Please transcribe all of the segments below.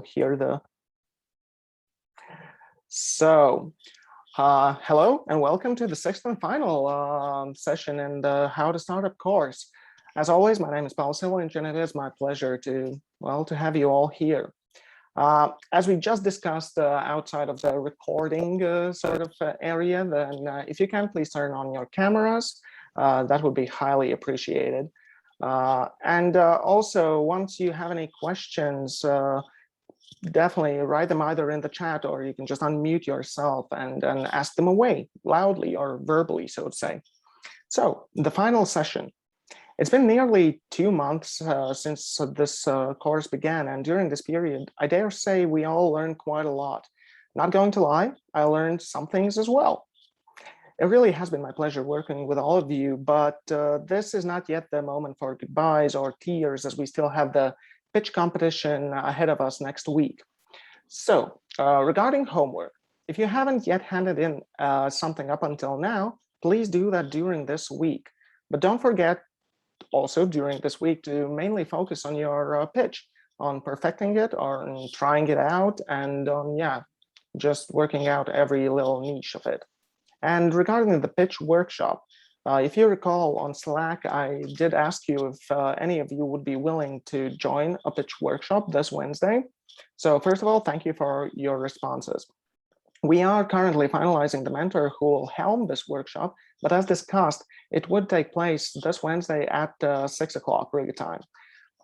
hear the. So, hello and welcome to the sixth and final session in the How to Startup course. As always, my name is Paul Silvinch, and it is my pleasure to have you all here. As we just discussed outside of the recording area, then if you can, please turn on your cameras. That would be highly appreciated. And also, once you have any questions, definitely write them either in the chat, or you can just unmute yourself and ask them away loudly or verbally, so to say. So the final session. It's been nearly 2 months since this course began, and during this period, I dare say we all learned quite a lot. Not going to lie, I learned some things as well. It really has been my pleasure working with all of you, but this is not yet the moment for goodbyes or tears, as we still have the pitch competition ahead of us next week. So regarding homework, if you haven't yet handed in something up until now, please do that during this week. But don't forget also during this week to mainly focus on your pitch, on perfecting it, or on trying it out, and on, just working out every little niche of it. And regarding the pitch workshop, if you recall on Slack, I did ask you if any of you would be willing to join a pitch workshop this Wednesday. So first of all, thank you for your responses. We are currently finalizing the mentor who will helm this workshop, but as discussed, it would take place this Wednesday at 6 o'clock Riga time.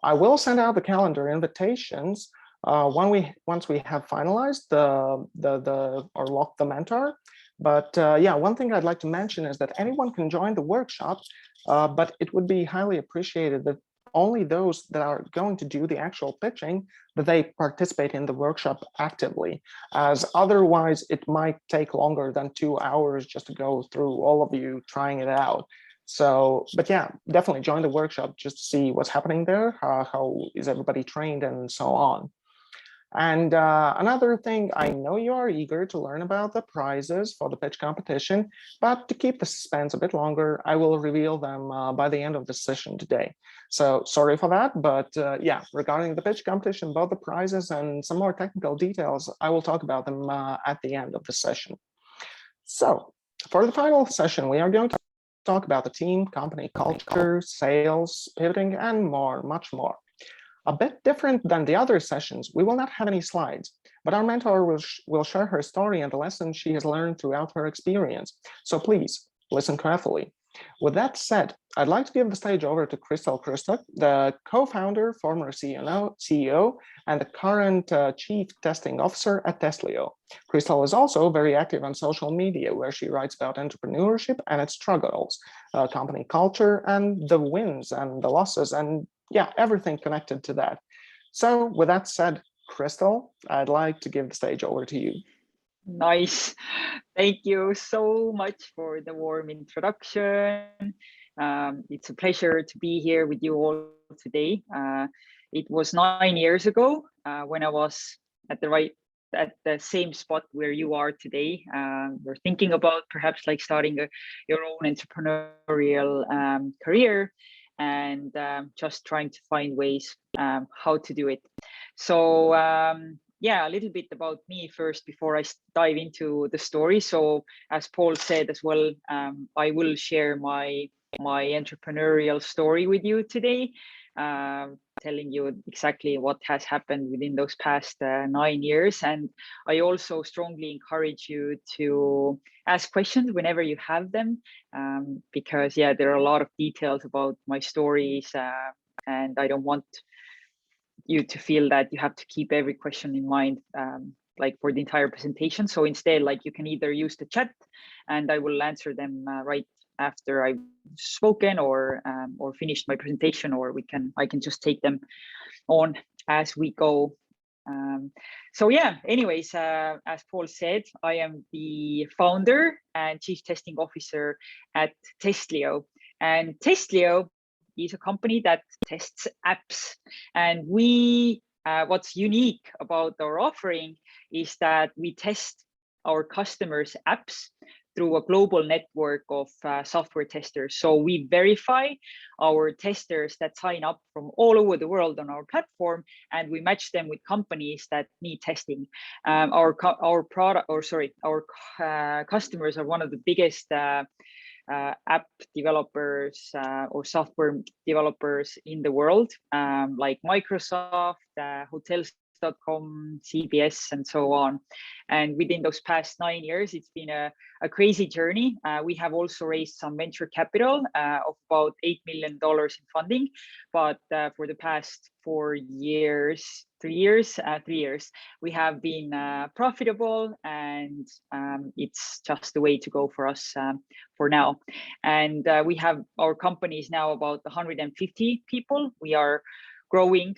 I will send out the calendar invitations once we have finalized or locked the mentor. But one thing I'd like to mention is that anyone can join the workshop, but it would be highly appreciated that only those that are going to do the actual pitching, that they participate in the workshop actively, as otherwise it might take longer than 2 hours just to go through all of you trying it out. So, but yeah, definitely join the workshop just to see what's happening there, how is everybody trained, and so on. And another thing, I know you are eager to learn about the prizes for the pitch competition, but to keep the suspense a bit longer, I will reveal them by the end of the session today. So sorry for that, but regarding the pitch competition, both the prizes and some more technical details, I will talk about them at the end of the session. So for the final session, we are going to talk about the team, company culture, sales, pivoting, and much more. A bit different than the other sessions, we will not have any slides, but our mentor will share her story and the lessons she has learned throughout her experience. So please listen carefully. With that said, I'd like to give the stage over to Kristel Kruustük, the co-founder, former CEO, and the current Chief Testing Officer at Testlio. Kristel is also very active on social media, where she writes about entrepreneurship and its struggles, company culture, and the wins and the losses, and everything connected to that. So with that said, Kristel, I'd like to give the stage over to you. Nice. Thank you so much for the warm introduction. It's a pleasure to be here with you all today. It was 9 years ago when I was at the same spot where you are today. We're thinking about perhaps like starting your own entrepreneurial career, and just trying to find ways how to do it. So a little bit about me first before I dive into the story. So as Paul said as well, I will share my entrepreneurial story with you today, telling you exactly what has happened within those past 9 years. And I also strongly encourage you to ask questions whenever you have them, because there are a lot of details about my stories, and I don't want you to feel that you have to keep every question in mind like for the entire presentation. So instead, like, you can either use the chat and I will answer them right after I've spoken or finished my presentation, or I can just take them on as we go. Anyways, as Paul said, I am the founder and Chief Testing Officer at Testlio. And Testlio is a company that tests apps. And what's unique about our offering is that we test our customers' apps through a global network of software testers. So we verify our testers that sign up from all over the world on our platform, and we match them with companies that need testing. Our customers are one of the biggest app developers or software developers in the world, like Microsoft, Hotels.com, CBS, and so on. And within those past 9 years, it's been a crazy journey. We have also raised some venture capital of about $8 million in funding, but for the past 3 years, we have been profitable, and it's just the way to go for us for now. And we have our company is now about 150 people. We are growing,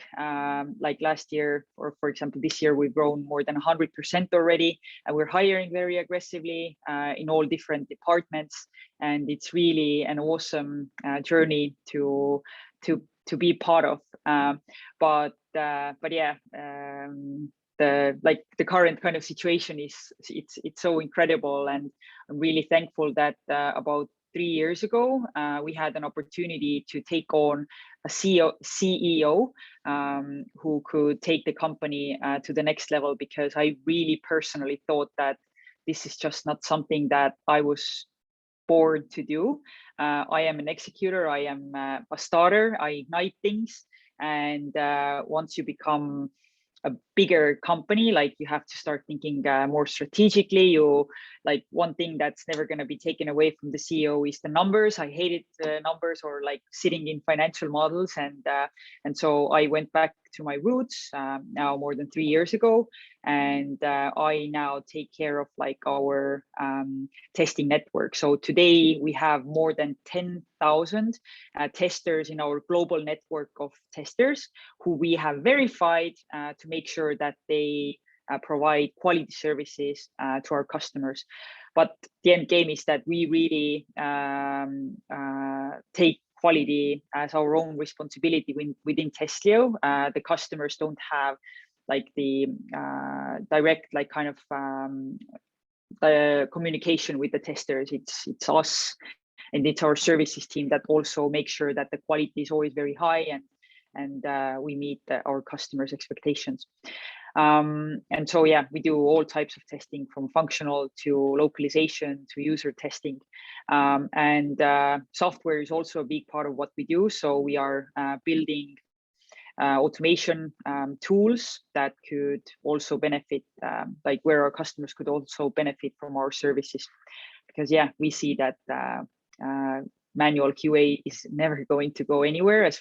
like last year, or for example, this year, we've grown more than 100% already. And we're hiring very aggressively in all different departments. And it's really an awesome journey to be part of. But yeah, the current kind of situation is it's so incredible, and I'm really thankful that about 3 years ago we had an opportunity to take on a CEO who could take the company to the next level, because I really personally thought that this is just not something that I was born to do. I am an executor, I am a starter, I ignite things, and once you become a bigger company, like you have to start thinking more strategically. Like one thing that's never going to be taken away from the CEO is the numbers. I hated the numbers, or like sitting in financial models, and so I went back to my roots now more than 3 years ago, and I now take care of like our testing network. So today we have more than 10,000 testers in our global network of testers who we have verified to make sure that they provide quality services to our customers. But the end game is that we really take quality as our own responsibility within Testlio. The customers don't have like the direct like kind of communication with the testers. It's us, and it's our services team that also makes sure that the quality is always very high, and we meet our customers' expectations. And so, yeah, we do all types of testing, from functional to localization to user testing. And software is also a big part of what we do. So we are building automation tools that could also benefit, like where our customers could also benefit from our services. Because, yeah, we see that manual QA is never going to go anywhere as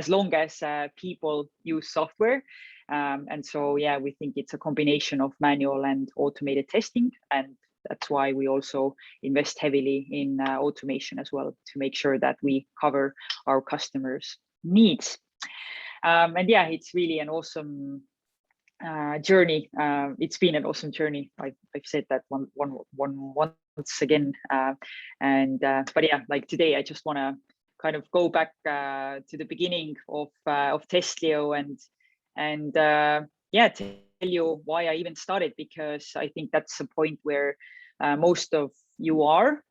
long as people use software. And so, yeah, we think it's a combination of manual and automated testing. And that's why we also invest heavily in automation as well, to make sure that we cover our customers' needs. And yeah, it's really an awesome journey. It's been an awesome journey. I've said that once again. But yeah, like today, I just want to kind of go back to the beginning of Testlio and yeah, tell you why I even started, because I think that's the point where most of you are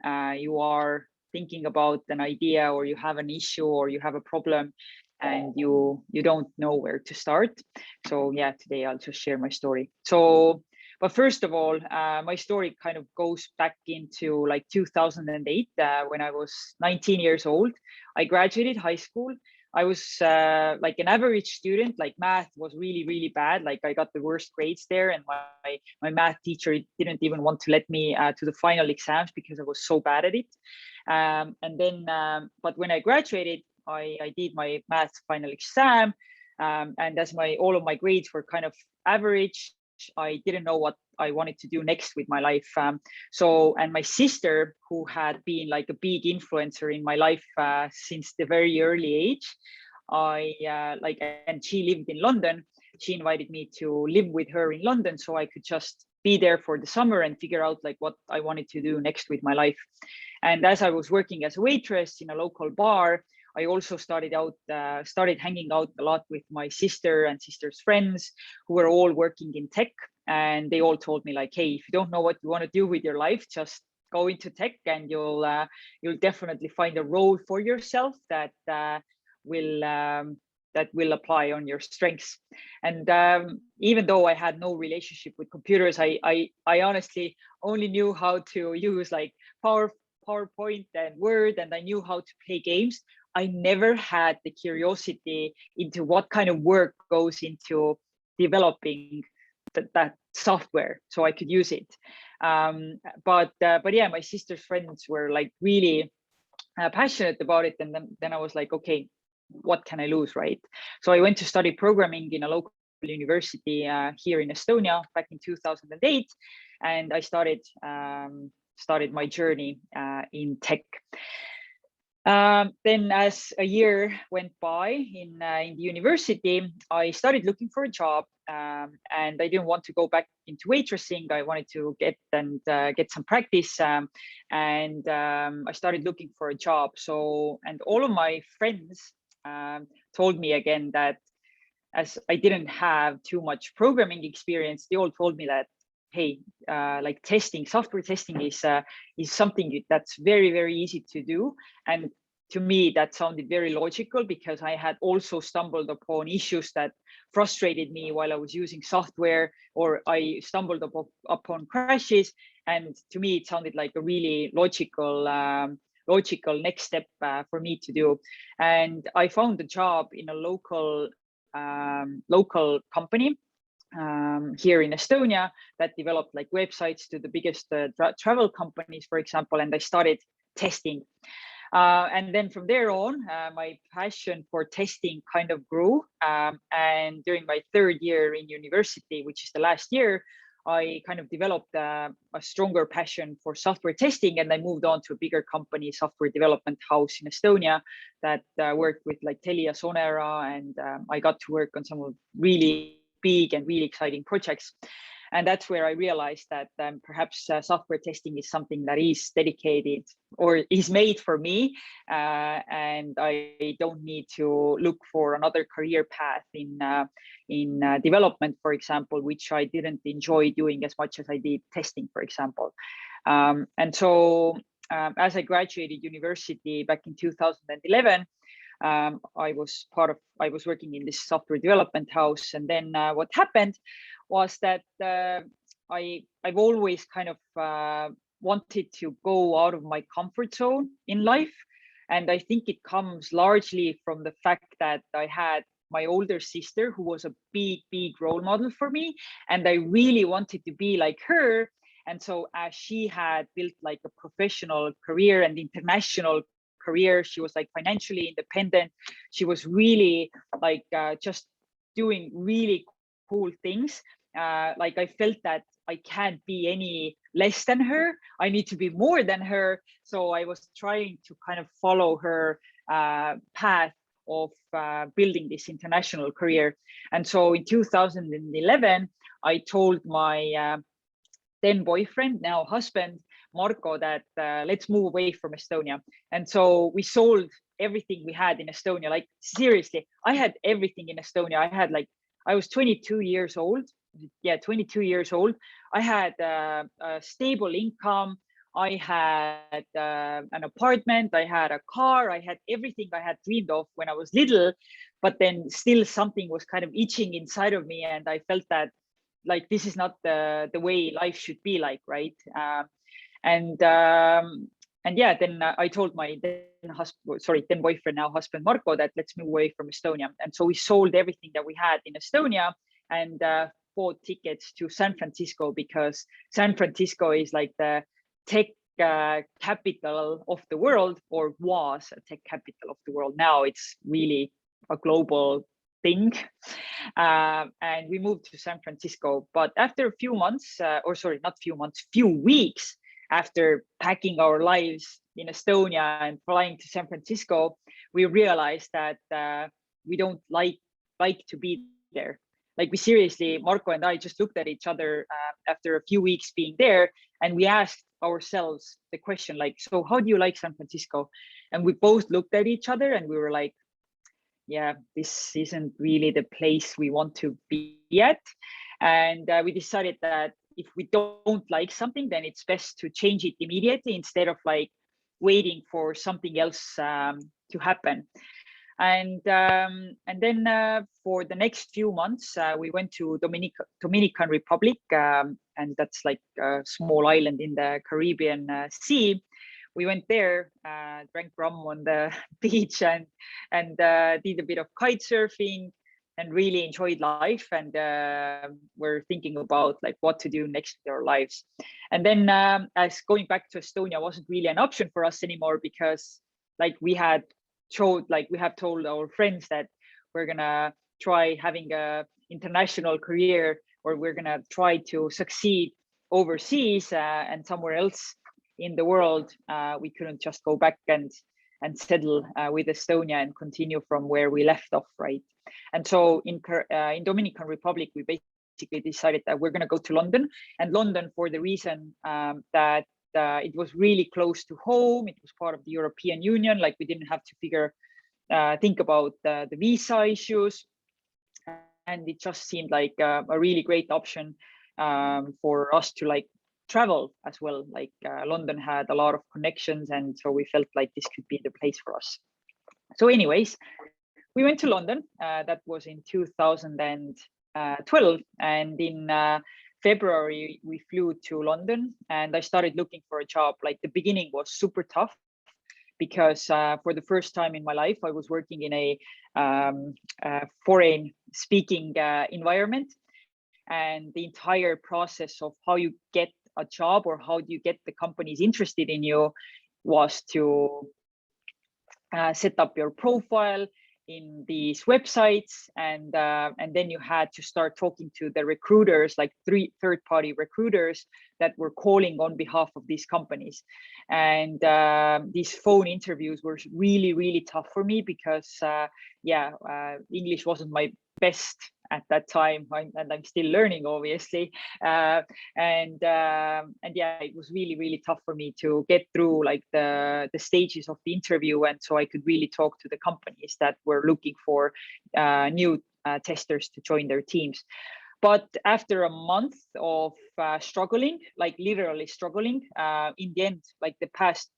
thinking about an idea, or you have an issue, or you have a problem, and you don't know where to start. So yeah, today I'll just share my story. So, but first of all, my story kind of goes back into like 2008 when I was 19 years old. I graduated high school. I was like an average student. Like math was really, really bad. Like I got the worst grades there, and my math teacher didn't even want to let me to the final exams because I was so bad at it. And then, but when I graduated, I did my math final exam, and as all of my grades were kind of average, I didn't know what I wanted to do next with my life. And my sister, who had been like a big influencer in my life since the very early age, and she lived in London. She invited me to live with her in London, so I could just be there for the summer and figure out like what I wanted to do next with my life. And as I was working as a waitress in a local bar, I also started hanging out a lot with my sister and sister's friends, who were all working in tech. and they all told me like, hey, if you don't know what you want to do with your life, just go into tech and you'll definitely find a role for yourself that will apply on your strengths. And even though I had no relationship with computers, I honestly only knew how to use like PowerPoint and Word, and I knew how to play games. I never had the curiosity into what kind of work goes into developing that software so I could use it. But yeah, my sister's friends were like really passionate about it, and then I was like, okay, what can I lose, right? So I went to study programming in a local university here in Estonia back in 2008, and I started my journey in tech. Then as a year went by in the university, I started looking for a job, and I didn't want to go back into waitressing. I wanted to get some practice, and I started looking for a job. So, and all of my friends told me again that as I didn't have too much programming experience, they all told me that, hey, like software testing is something that's very, very easy to do. And to me, that sounded very logical because I had also stumbled upon issues that frustrated me while I was using software, or I stumbled upon crashes. And to me, it sounded like a really logical next step for me to do. And I found a job in a local company here in Estonia that developed like websites to the biggest travel companies, for example, and I started testing. And then from there on, my passion for testing kind of grew. And during my third year in university, which is the last year, I kind of developed a stronger passion for software testing, and I moved on to a bigger company, software development house in Estonia that worked with like Testlio, Sane, and I got to work on some really big and really exciting projects. And that's where I realized that perhaps software testing is something that is dedicated or is made for me, and I don't need to look for another career path in development, for example, which I didn't enjoy doing as much as I did testing, for example. And so as I graduated university back in 2011, I was working in this software development house, and then what happened was that I've always kind of wanted to go out of my comfort zone in life, and I think it comes largely from the fact that I had my older sister who was a big role model for me, and I really wanted to be like her. And so as she had built like a professional career and international career, she was like financially independent. She was really like just doing really cool things. Like I felt that I can't be any less than her. I need to be more than her. So I was trying to kind of follow her path of building this international career. And so in 2011, I told my then boyfriend, now husband, Marco, that let's move away from Estonia. And so we sold everything we had in Estonia. Like seriously, I had everything in Estonia. I was 22 years old. Yeah, 22 years old. I had a stable income. I had an apartment. I had a car. I had everything I had dreamed of when I was little. But then still something was kind of itching inside of me, and I felt that like this is not the way life should be like, right? And yeah, then I told my then boyfriend, now husband, Marco, that let's move away from Estonia. And so we sold everything that we had in Estonia and bought tickets to San Francisco, because San Francisco is like the tech capital of the world, or was a tech capital of the world. Now it's really a global thing. And we moved to San Francisco. But after a few months, few weeks after packing our lives in Estonia and flying to San Francisco, we realized that we don't like to be there. Like we seriously, Marco and I just looked at each other after a few weeks being there, and we asked ourselves the question, like, so how do you like San Francisco? And we both looked at each other and we were like, yeah, this isn't really the place we want to be at. And we decided that if we don't like something, then it's best to change it immediately instead of like waiting for something else to happen. And then for the next few months, we went to Dominican Republic, and that's like a small island in the Caribbean Sea. We went there, drank rum on the beach, and did a bit of kite surfing, and really enjoyed life. And we're thinking about like what to do next with our lives. And then as going back to Estonia wasn't really an option for us anymore, because like we have told our friends that we're gonna try having a international career, or we're gonna try to succeed overseas and somewhere else in the world. We couldn't just go back and settle with Estonia and continue from where we left off, right? And so in Dominican Republic, we basically decided that we're going to go to London, and London for the reason that it was really close to home. It was part of the European Union. Like we didn't have to think about the visa issues, and it just seemed like a really great option for us to like travel as well. Like London had a lot of connections, and so we felt like this could be the place for us. So anyways, we went to London. That was in 2012, and in February we flew to London, and I started looking for a job. Like the beginning was super tough, because for the first time in my life, I was working in a foreign speaking environment, and the entire process of how you get a job or how do you get the companies interested in you was to set up your profile in these websites, and then you had to start talking to the recruiters, like third-party recruiters that were calling on behalf of these companies. And these phone interviews were really, really tough for me, because English wasn't my best at that time, and I'm still learning, obviously. And yeah, it was really, really tough for me to get through like the stages of the interview, and so I could really talk to the companies that were looking for new testers to join their teams. But after a month of struggling, like literally struggling, in the end, like the past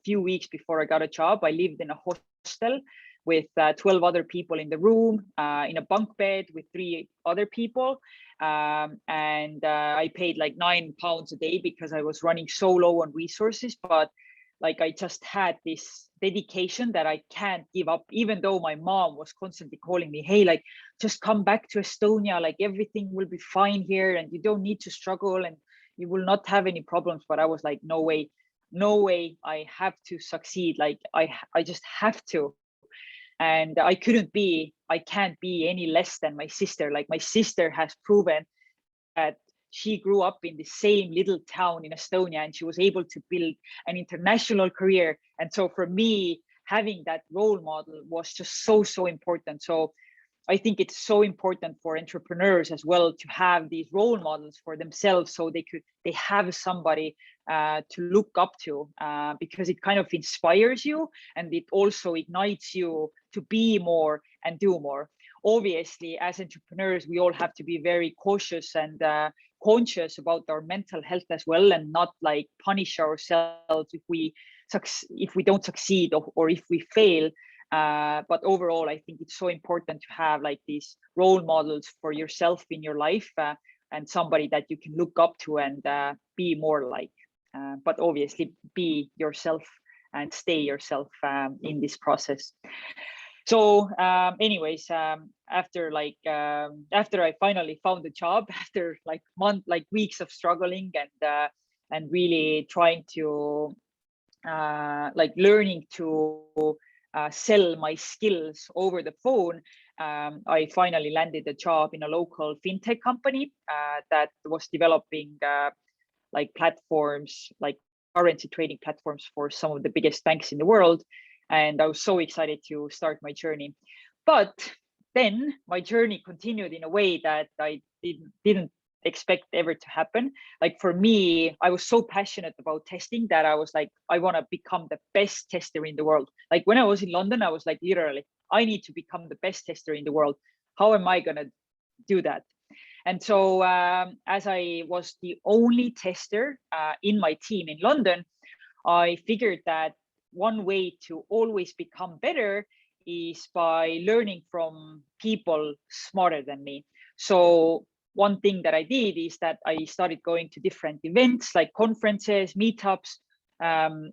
few weeks before I got a job, I lived in a hostel with 12 other people in the room, in a bunk bed with 3 other people. And I paid like £9 a day because I was running so low on resources. But like I just had this dedication that I can't give up, even though my mom was constantly calling me, hey, like just come back to Estonia, like everything will be fine here and you don't need to struggle and you will not have any problems. But I was like, no way, I have to succeed. Like I just have to. And I can't be any less than my sister. Like my sister has proven that she grew up in the same little town in Estonia and she was able to build an international career. And so for me, having that role model was just so important. So I think it's so important for entrepreneurs as well to have these role models for themselves, so they have somebody to look up to, because it kind of inspires you and it also ignites you to be more and do more. Obviously, as entrepreneurs, we all have to be very cautious and conscious about our mental health as well, and not like punish ourselves if we don't succeed or if we fail. But overall, I think it's so important to have like these role models for yourself in your life, and somebody that you can look up to and be more like. But obviously, be yourself and stay yourself in this process. So anyways, after I finally found a job, after weeks of struggling and really trying to learning to sell my skills over the phone, I finally landed a job in a local fintech company that was developing platforms, like currency trading platforms for some of the biggest banks in the world. And I was so excited to start my journey. But then my journey continued in a way that I didn't expect ever to happen. Like for me, I was so passionate about testing that I was like, I want to become the best tester in the world. Like when I was in London, I was like, literally, I need to become the best tester in the world. How am I going to do that? And so as I was the only tester in my team in London, I figured that one way to always become better is by learning from people smarter than me. So one thing that I did is that I started going to different events like conferences, meetups, and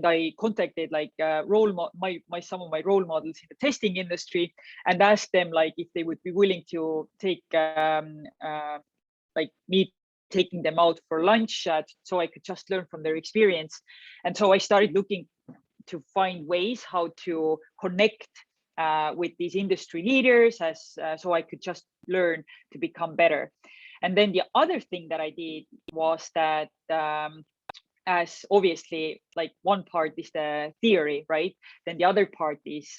I contacted like some of my role models in the testing industry and asked them like if they would be willing to take like me taking them out for lunch so I could just learn from their experience. And so I started looking to find ways how to connect with these industry leaders so I could just learn to become better. And then the other thing that I did was that as obviously like one part is the theory, right? Then the other part is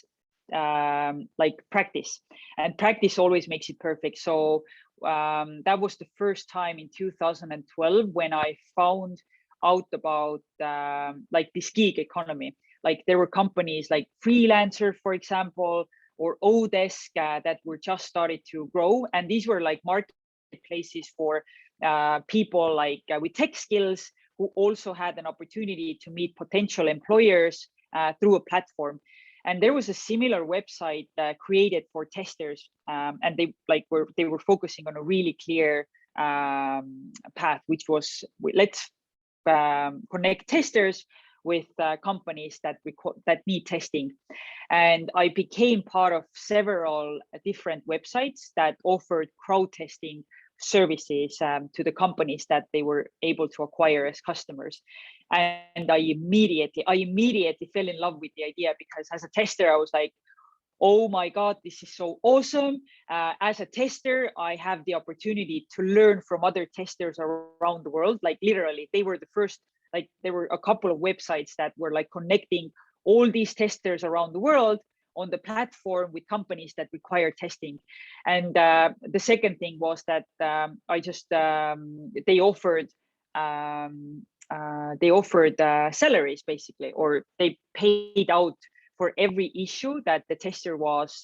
like practice, and practice always makes it perfect. So that was the first time in 2012 when I found out about like this gig economy. Like there were companies like Freelancer, for example, or Odesk that were just started to grow. And these were like marketplaces for people like with tech skills who also had an opportunity to meet potential employers through a platform. And there was a similar website created for testers, and they were focusing on a really clear path, which was let's connect testers with companies that need testing. And I became part of several different websites that offered crowd testing services to the companies that they were able to acquire as customers. And I immediately fell in love with the idea, because as a tester, I was like, oh my God, this is so awesome. As a tester, I have the opportunity to learn from other testers around the world. Like literally, they were the first, like there were a couple of websites that were like connecting all these testers around the world on the platform with companies that require testing. And the second thing was that I just they offered salaries basically, or they paid out for every issue that the tester was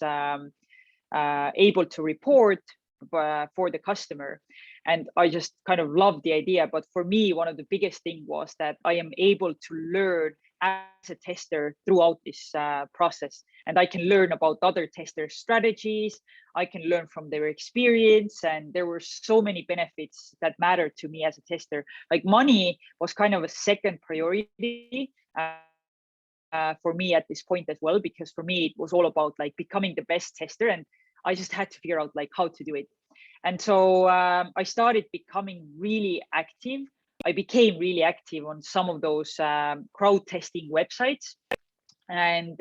able to report for the customer. And I just kind of loved the idea. But for me, one of the biggest thing was that I am able to learn as a tester throughout this process. And I can learn about other tester strategies. I can learn from their experience. And there were so many benefits that mattered to me as a tester. Like money was kind of a second priority for me at this point as well, because for me, it was all about like becoming the best tester. And I just had to figure out like how to do it. And so I started becoming really active. I became really active on some of those crowd testing websites. And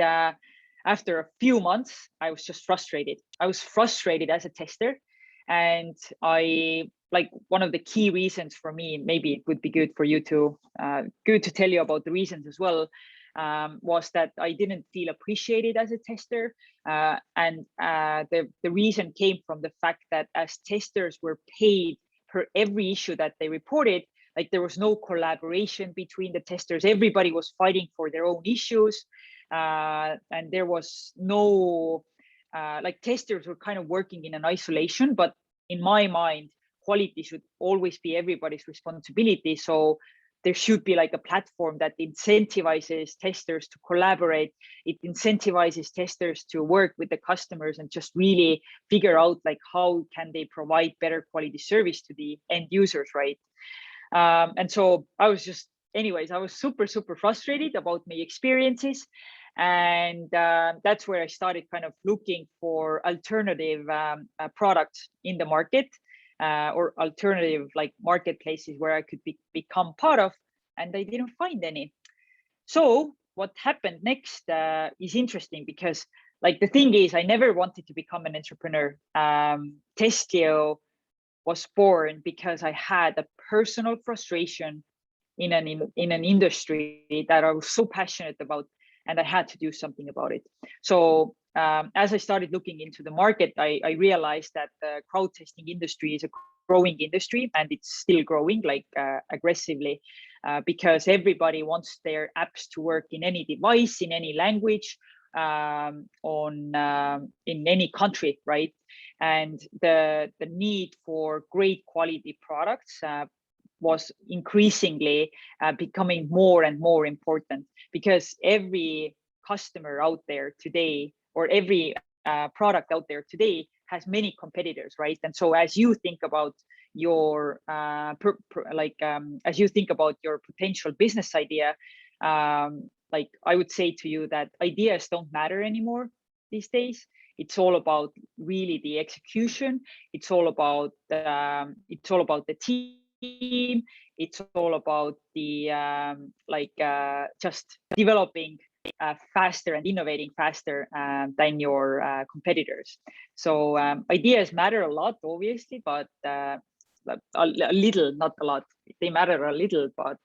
after a few months, I was just frustrated. I was frustrated as a tester. And I like one of the key reasons for me, maybe it would be good for you to tell you about the reasons as well, was that I didn't feel appreciated as a tester. And the reason came from the fact that as testers were paid per every issue that they reported, like there was no collaboration between the testers. Everybody was fighting for their own issues. And there was no, like testers were kind of working in an isolation, but in my mind, quality should always be everybody's responsibility. So there should be like a platform that incentivizes testers to collaborate. It incentivizes testers to work with the customers and just really figure out like how can they provide better quality service to the end users, right? And so I was just, anyways, I was super frustrated about my experiences. And that's where I started kind of looking for alternative products in the market. Or alternative like marketplaces where I could become part of, and I didn't find any. So what happened next is interesting, because like the thing is, I never wanted to become an entrepreneur. Testlio was born because I had a personal frustration in an industry that I was so passionate about, and I had to do something about it. So as I started looking into the market, I realized that the crowd testing industry is a growing industry, and it's still growing like aggressively because everybody wants their apps to work in any device, in any language. in any country, right? And the need for great quality products was increasingly becoming more and more important, because every customer out there today, or every product out there today, has many competitors, right? And so as you think about your as you think about your potential business idea, like I would say to you that ideas don't matter anymore these days. It's all about really the execution. It's all about the team. It's all about the just developing faster and innovating faster than your competitors. So ideas matter a lot, obviously, but a little, not a lot. They matter a little, but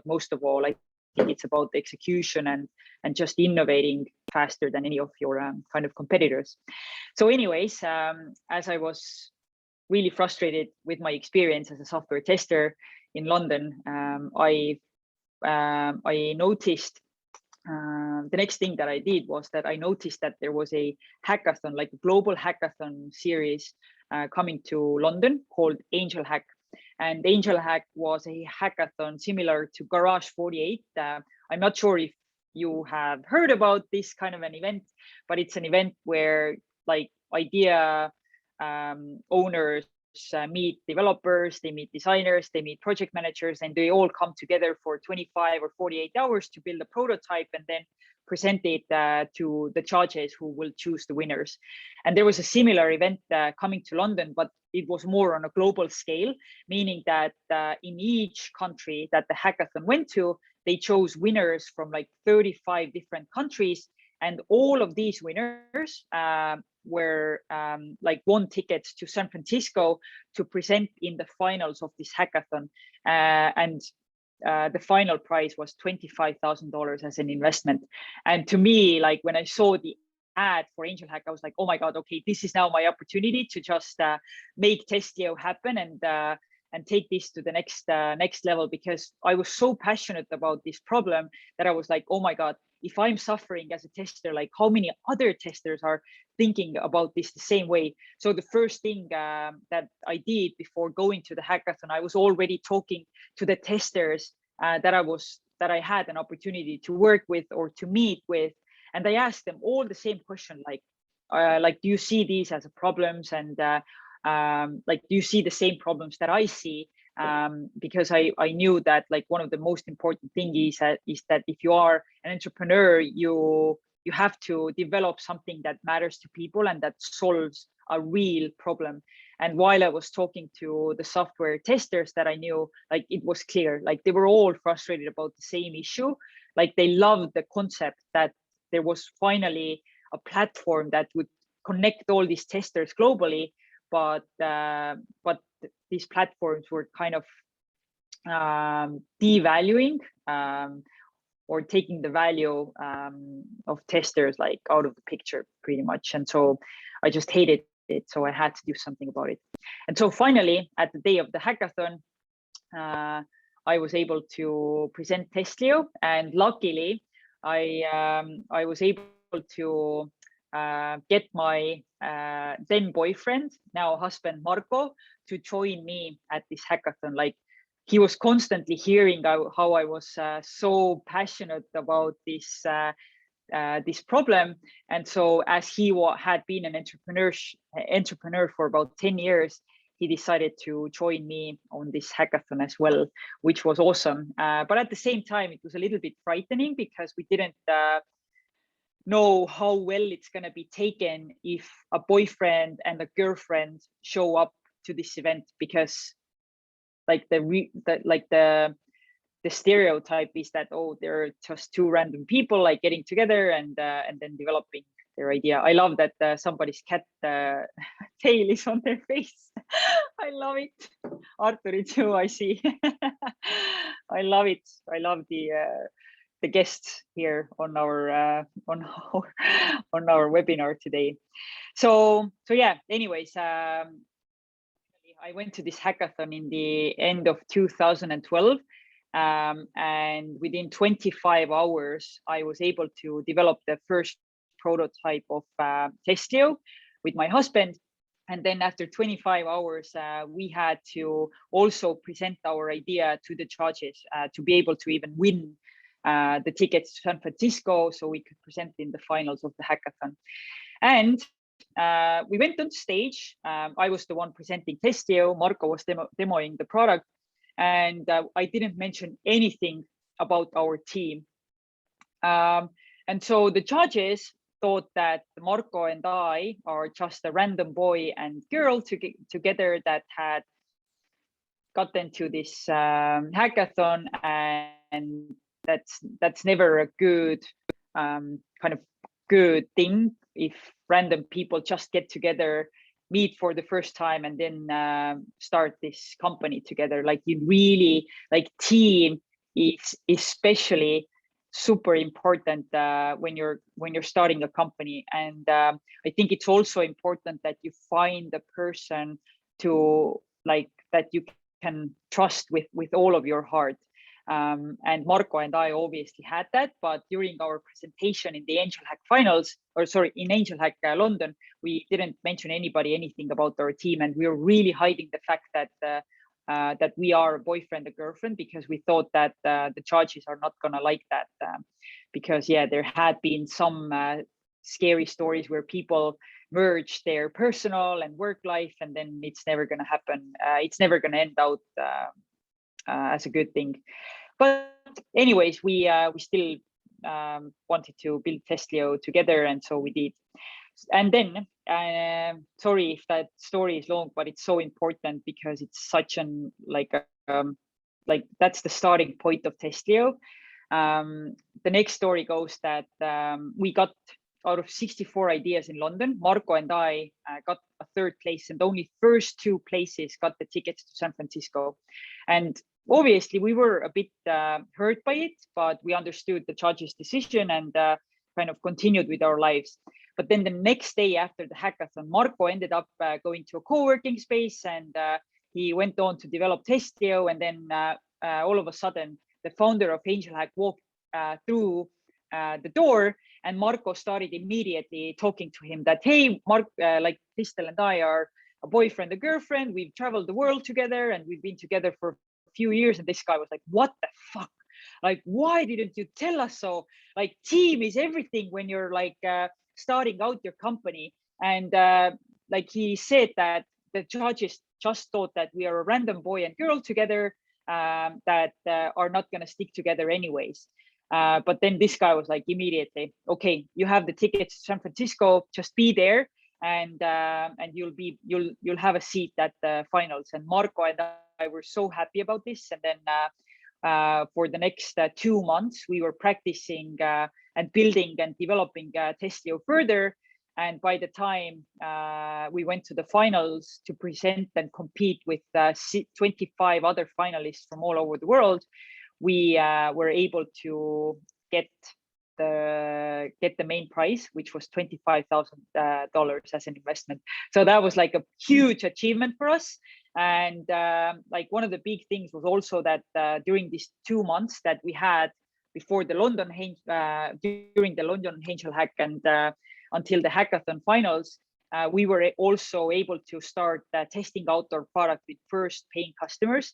most of all, I think it's about the execution and just innovating faster than any of your kind of competitors. So anyways, as I was really frustrated with my experience as a software tester in London, I noticed the next thing that I did was that I noticed that there was a hackathon, like a global hackathon series coming to London called Angel Hack. And Angel Hack was a hackathon similar to Garage 48. I'm not sure if you have heard about this kind of an event, but it's an event where like idea owners meet developers, they meet designers, they meet project managers, and they all come together for 25 or 48 hours to build a prototype and then present it to the judges who will choose the winners. And there was a similar event coming to London, but it was more on a global scale, meaning that in each country that the hackathon went to, they chose winners from like 35 different countries. And all of these winners were like won tickets to San Francisco to present in the finals of this hackathon. And the final prize was $25,000 as an investment. And to me, like when I saw the ad for Angel Hack, I was like, oh my God, okay, this is now my opportunity to just make Testlio happen and take this to the next level, because I was so passionate about this problem that I was like, oh my God, if I'm suffering as a tester, like how many other testers are thinking about this the same way? So the first thing that I did before going to the hackathon, I was already talking to the testers that I had an opportunity to work with or to meet with, and I asked them all the same question, like do you see these as problems, and like do you see the same problems that I see? Because I knew that like one of the most important thing is that if you are an entrepreneur, you have to develop something that matters to people and that solves a real problem. And while I was talking to the software testers that I knew, like it was clear, like they were all frustrated about the same issue. Like they loved the concept that there was finally a platform that would connect all these testers globally, but these platforms were kind of devaluing or taking the value of testers like out of the picture pretty much. And so I just hated it. So I had to do something about it. And so finally, at the day of the hackathon, I was able to present Testlio, and luckily I was able to get my then boyfriend, now husband Marco, to join me at this hackathon. Like he was constantly hearing how I was so passionate about this this problem, and so as he had been an entrepreneur for about 10 years, he decided to join me on this hackathon as well, which was awesome. But at the same time, it was a little bit frightening because we didn't know how well it's going to be taken if a boyfriend and a girlfriend show up to this event, because like the stereotype is that, oh, they're just two random people like getting together and then developing their idea. I love that somebody's cat tail is on their face. I love it. Arturi too, I see. I love it. I love the guests here on our webinar today. So yeah. Anyways, I went to this hackathon in the end of 2012, and within 25 hours, I was able to develop the first prototype of Testlio with my husband. And then after 25 hours, we had to also present our idea to the judges to be able to even win the tickets to San Francisco, so we could present in the finals of the hackathon. And we went on stage. I was the one presenting Testlio. Marko was demoing the product. And I didn't mention anything about our team. And so the judges thought that Marko and I are just a random boy and girl together that had gotten to this hackathon, and that's never a good kind of good thing if random people just get together, meet for the first time, and then start this company together. Like, you really, like, team is especially super important when you're starting a company. And I think it's also important that you find the person to like that you can trust with all of your heart. And Marko and I obviously had that, but during our presentation in the Angel Hack finals, or sorry, in Angel Hack London, we didn't mention anything about our team, and we were really hiding the fact that that we are a boyfriend and girlfriend, because we thought that the judges are not gonna like that, because yeah, there had been some scary stories where people merge their personal and work life, and then it's never gonna happen. It's never gonna end out as a good thing. But anyways, we still wanted to build Testlio together, and so we did. And then, sorry if that story is long, but it's so important because it's such an like that's the starting point of Testlio. The next story goes that we got, out of 64 ideas in London, Marko and I got a third place, and only first two places got the tickets to San Francisco. And obviously we were a bit hurt by it, but we understood the judge's decision and kind of continued with our lives. But then the next day after the hackathon, Marko ended up going to a co-working space, and he went on to develop Testlio. And then all of a sudden, the founder of Angel Hack walked through the door, and Marko started immediately talking to him that, hey, Mark, like Kristel and I are a boyfriend and girlfriend. We've traveled the world together, and we've been together for a few years. And this guy was like, what the fuck? Like, why didn't you tell us so? Like, team is everything when you're like starting out your company. And like he said that the judges just thought that we are a random boy and girl together that are not going to stick together anyways. But then this guy was like immediately, okay, you have the tickets to San Francisco, just be there, and you'll have a seat at the finals. And Marko and I were so happy about this. And then for the next 2 months, we were practicing and building and developing Testlio further. And by the time we went to the finals to present and compete with 25 other finalists from all over the world, we were able to get the main prize, which was $25,000 as an investment. So that was like a huge achievement for us. And like one of the big things was also that during these 2 months that we had before the London during the London Angel Hack and until the hackathon finals, we were also able to start testing out our product with first paying customers.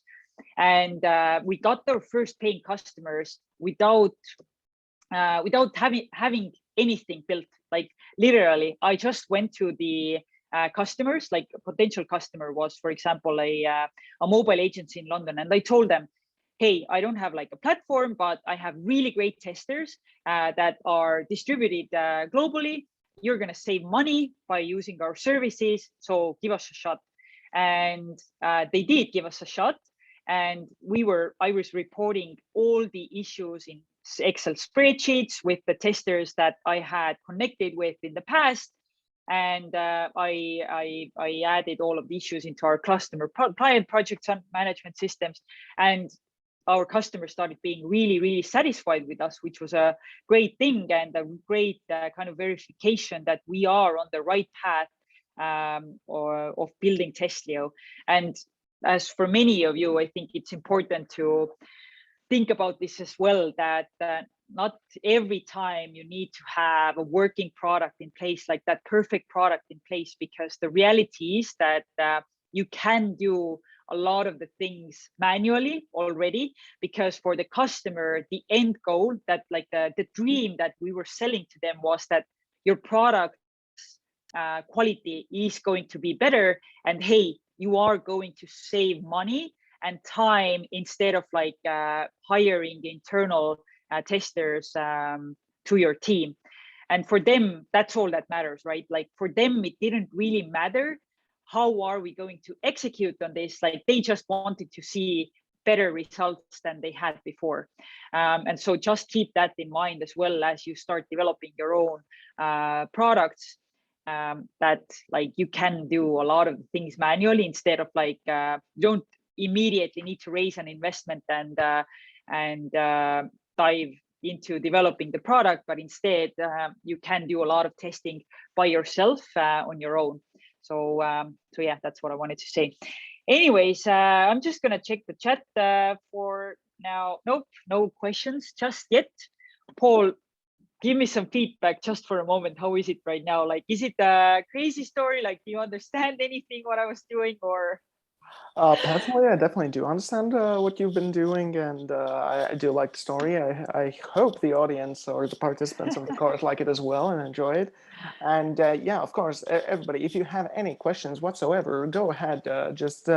And we got our first paying customers without having anything built. Like literally, I just went to the customers. Like a potential customer was, for example, a mobile agency in London, and I told them, hey, I don't have like a platform, but I have really great testers that are distributed globally. You're going to save money by using our services, so give us a shot. And they did give us a shot. And I was reporting all the issues in Excel spreadsheets with the testers that I had connected with in the past. And I added all of the issues into our customer client project management systems. And our customers started being really, really satisfied with us, which was a great thing and a great kind of verification that we are on the right path of building Testlio. And as for many of you, I think it's important to think about this as well, that not every time you need to have a working product in place, like that perfect product in place, because the reality is that you can do a lot of the things manually already, because for the customer, the end goal, that like the dream that we were selling to them was that your product's quality is going to be better, and hey, you are going to save money and time instead of like hiring internal testers to your team. And for them, that's all that matters, right? Like for them, it didn't really matter how are we going to execute on this. Like they just wanted to see better results than they had before. And so just keep that in mind as well as you start developing your own products, that like you can do a lot of things manually instead of like don't immediately need to raise an investment and dive into developing the product, but instead you can do a lot of testing by yourself on your own. So yeah, that's what I wanted to say. Anyways, I'm just gonna check the chat for now. Nope, no questions just yet. Paul, give me some feedback just for a moment. How is it right now? Like, is it a crazy story? Like, do you understand anything what I was doing, or? Personally, I definitely do understand what you've been doing, and I do like the story. I hope the audience or the participants of the course like it as well and enjoy it. And yeah, of course, everybody, if you have any questions whatsoever, go ahead, just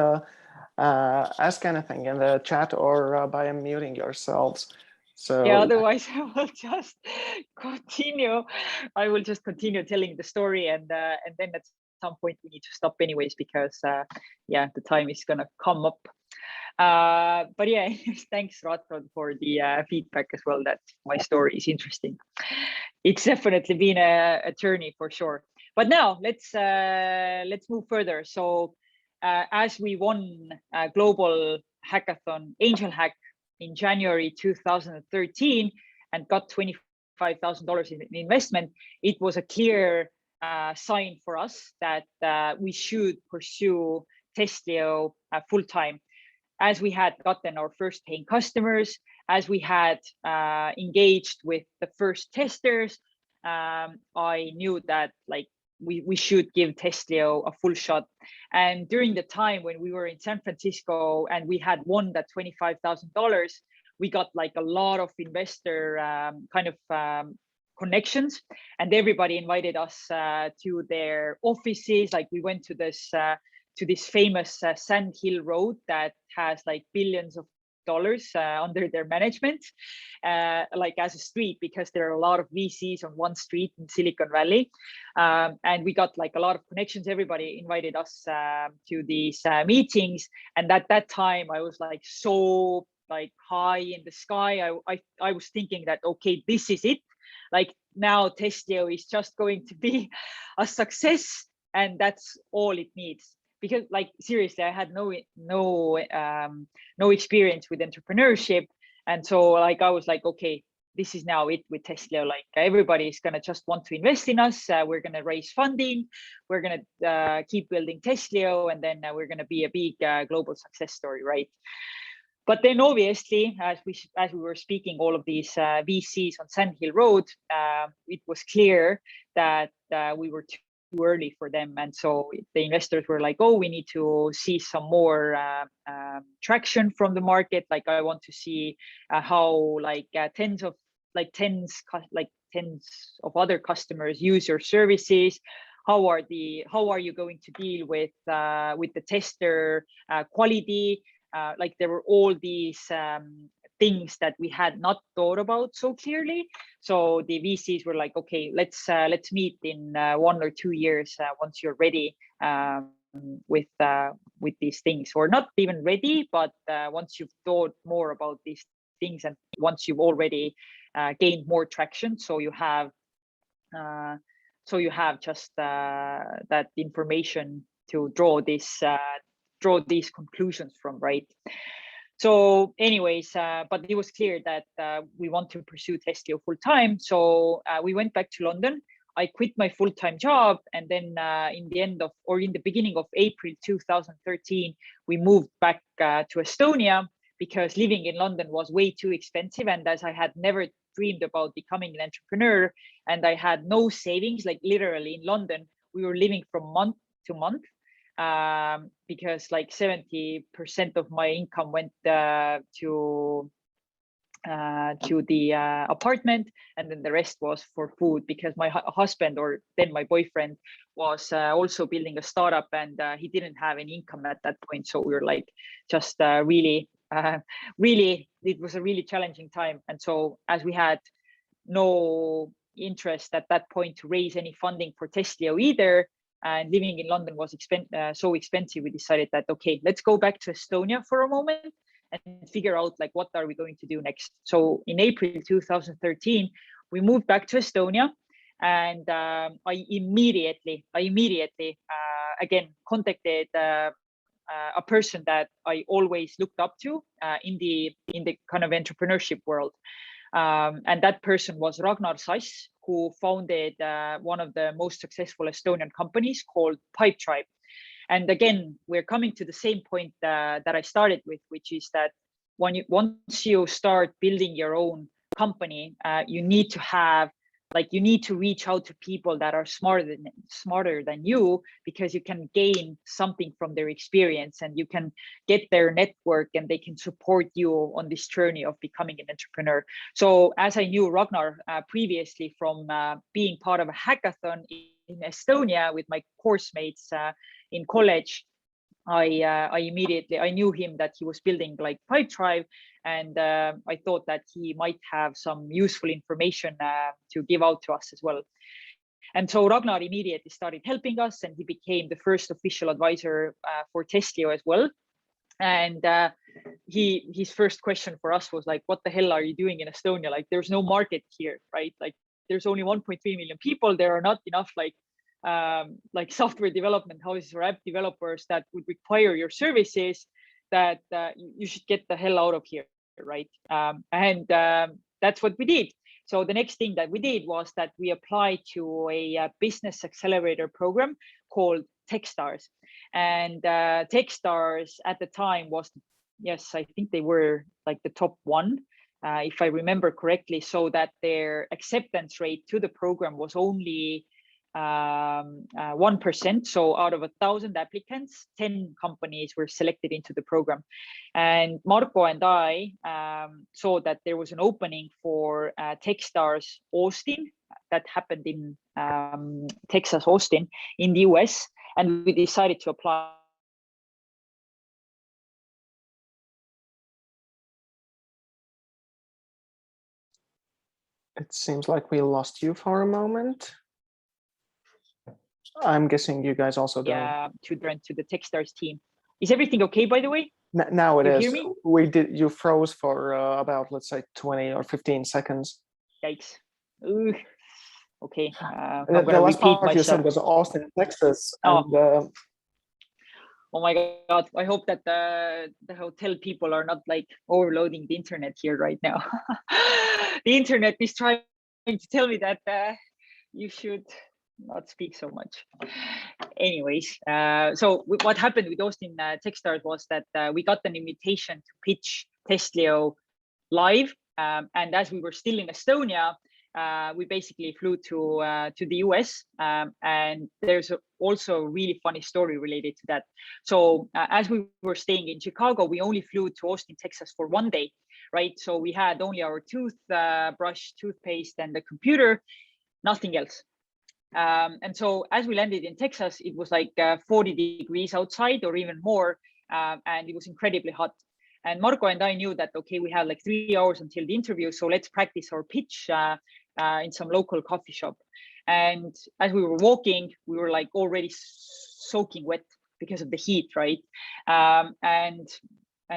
ask anything in the chat or by unmuting yourselves. So yeah, otherwise I will just continue. I will just continue telling the story, and then at some point we need to stop anyways, because yeah, the time is gonna come up. But yeah, thanks Ratro for the feedback as well, that my story is interesting. It's definitely been a journey for sure. But now let's move further. So as we won a global hackathon, Angel Hack, in January 2013 and got $25,000 in investment, it was a clear sign for us that we should pursue Testlio full-time. As we had gotten our first paying customers, as we had engaged with the first testers, I knew that like we should give Testlio a full shot. And during the time when we were in San Francisco and we had won that $25,000, we got like a lot of investor connections, and everybody invited us to their offices. Like we went to this famous Sand Hill Road that has like billions of dollars under their management, like as a street, because there are a lot of VCs on one street in Silicon Valley. And we got like a lot of connections. Everybody invited us to these meetings. And at that time, I was like so like high in the sky. I was thinking that, okay, this is it. Like now Testlio is just going to be a success, and that's all it needs. Because like seriously, I had no experience with entrepreneurship, and so like I was like, okay, this is now it with Testlio. Like everybody is gonna just want to invest in us. We're gonna raise funding. We're gonna keep building Testlio, and then we're gonna be a big global success story, right? But then obviously, as we were speaking, all of these VCs on Sand Hill Road, it was clear that we were too early for them. And so the investors were like, oh, we need to see some more traction from the market. Like I want to see how like tens of other customers use your services. How are you going to deal with the tester quality? Like there were all these things that we had not thought about so clearly. So the VCs were like, okay, let's meet in 1 or 2 years once you're ready with these things, or not even ready, but once you've thought more about these things, and once you've already gained more traction, so you have just that information to draw these conclusions from, right? So anyways, but it was clear that we want to pursue Testlio full time. So we went back to London. I quit my full-time job, and then in the beginning of April 2013, we moved back to Estonia because living in London was way too expensive. And as I had never dreamed about becoming an entrepreneur, and I had no savings, like literally in London, we were living from month to month, because like 70% of my income went to the apartment, and then the rest was for food, because my husband, or then my boyfriend, was also building a startup, and he didn't have any income at that point. So we were like just really, it was a really challenging time. And so as we had no interest at that point to raise any funding for Testlio either, and living in London was so expensive, we decided that, okay, let's go back to Estonia for a moment and figure out like what are we going to do next. So in April 2013, we moved back to Estonia, and I immediately again contacted a person that I always looked up to in the kind of entrepreneurship world, and that person was Ragnar Sass, who founded one of the most successful Estonian companies called Pipedrive. And again, we're coming to the same point that I started with, which is that once you start building your own company, you need to reach out to people that are smarter than you, because you can gain something from their experience, and you can get their network, and they can support you on this journey of becoming an entrepreneur. So as I knew Ragnar previously from being part of a hackathon in Estonia with my course mates in college, I knew him, that he was building like Pipedrive, and I thought that he might have some useful information to give out to us as well. And so Ragnar immediately started helping us, and he became the first official advisor for Testlio as well. And his first question for us was like, what the hell are you doing in Estonia? Like, there's no market here, right? Like, there's only 1.3 million people. There are not enough like software development houses or app developers that would require your services, that you should get the hell out of here, right? And that's what we did. So the next thing that we did was that we applied to a business accelerator program called Techstars. And Techstars at the time was, yes, I think they were like the top one, if I remember correctly, so that their acceptance rate to the program was only 1%. So out of 1,000 applicants, 10 companies were selected into the program. And Marco and I saw that there was an opening for Techstars Austin that happened in Texas, Austin in the US, and we decided to apply. It seems like we lost you for a moment. I'm guessing you guys also don't. Yeah, to the Techstars team. Is everything okay, by the way? Now it is. Hear me? You froze for about, let's say, 20 or 15 seconds. Yikes. Ooh. Okay. The last part you said was Austin, Texas. Oh. And, oh my God. I hope that the hotel people are not like overloading the internet here right now. The internet is trying to tell me that you should not speak so much. Anyways, so what happened with Austin Techstars was that we got an invitation to pitch Testlio live. And as we were still in Estonia, we basically flew to the US. And there's also a really funny story related to that. So as we were staying in Chicago, we only flew to Austin, Texas for one day, right? So we had only our toothbrush, toothpaste, and the computer, nothing else. And so as we landed in Texas, it was like 40 degrees outside or even more, and it was incredibly hot. And Marco and I knew that, okay, we had like 3 hours until the interview, so let's practice our pitch in some local coffee shop. And as we were walking, we were like already soaking wet because of the heat, right? And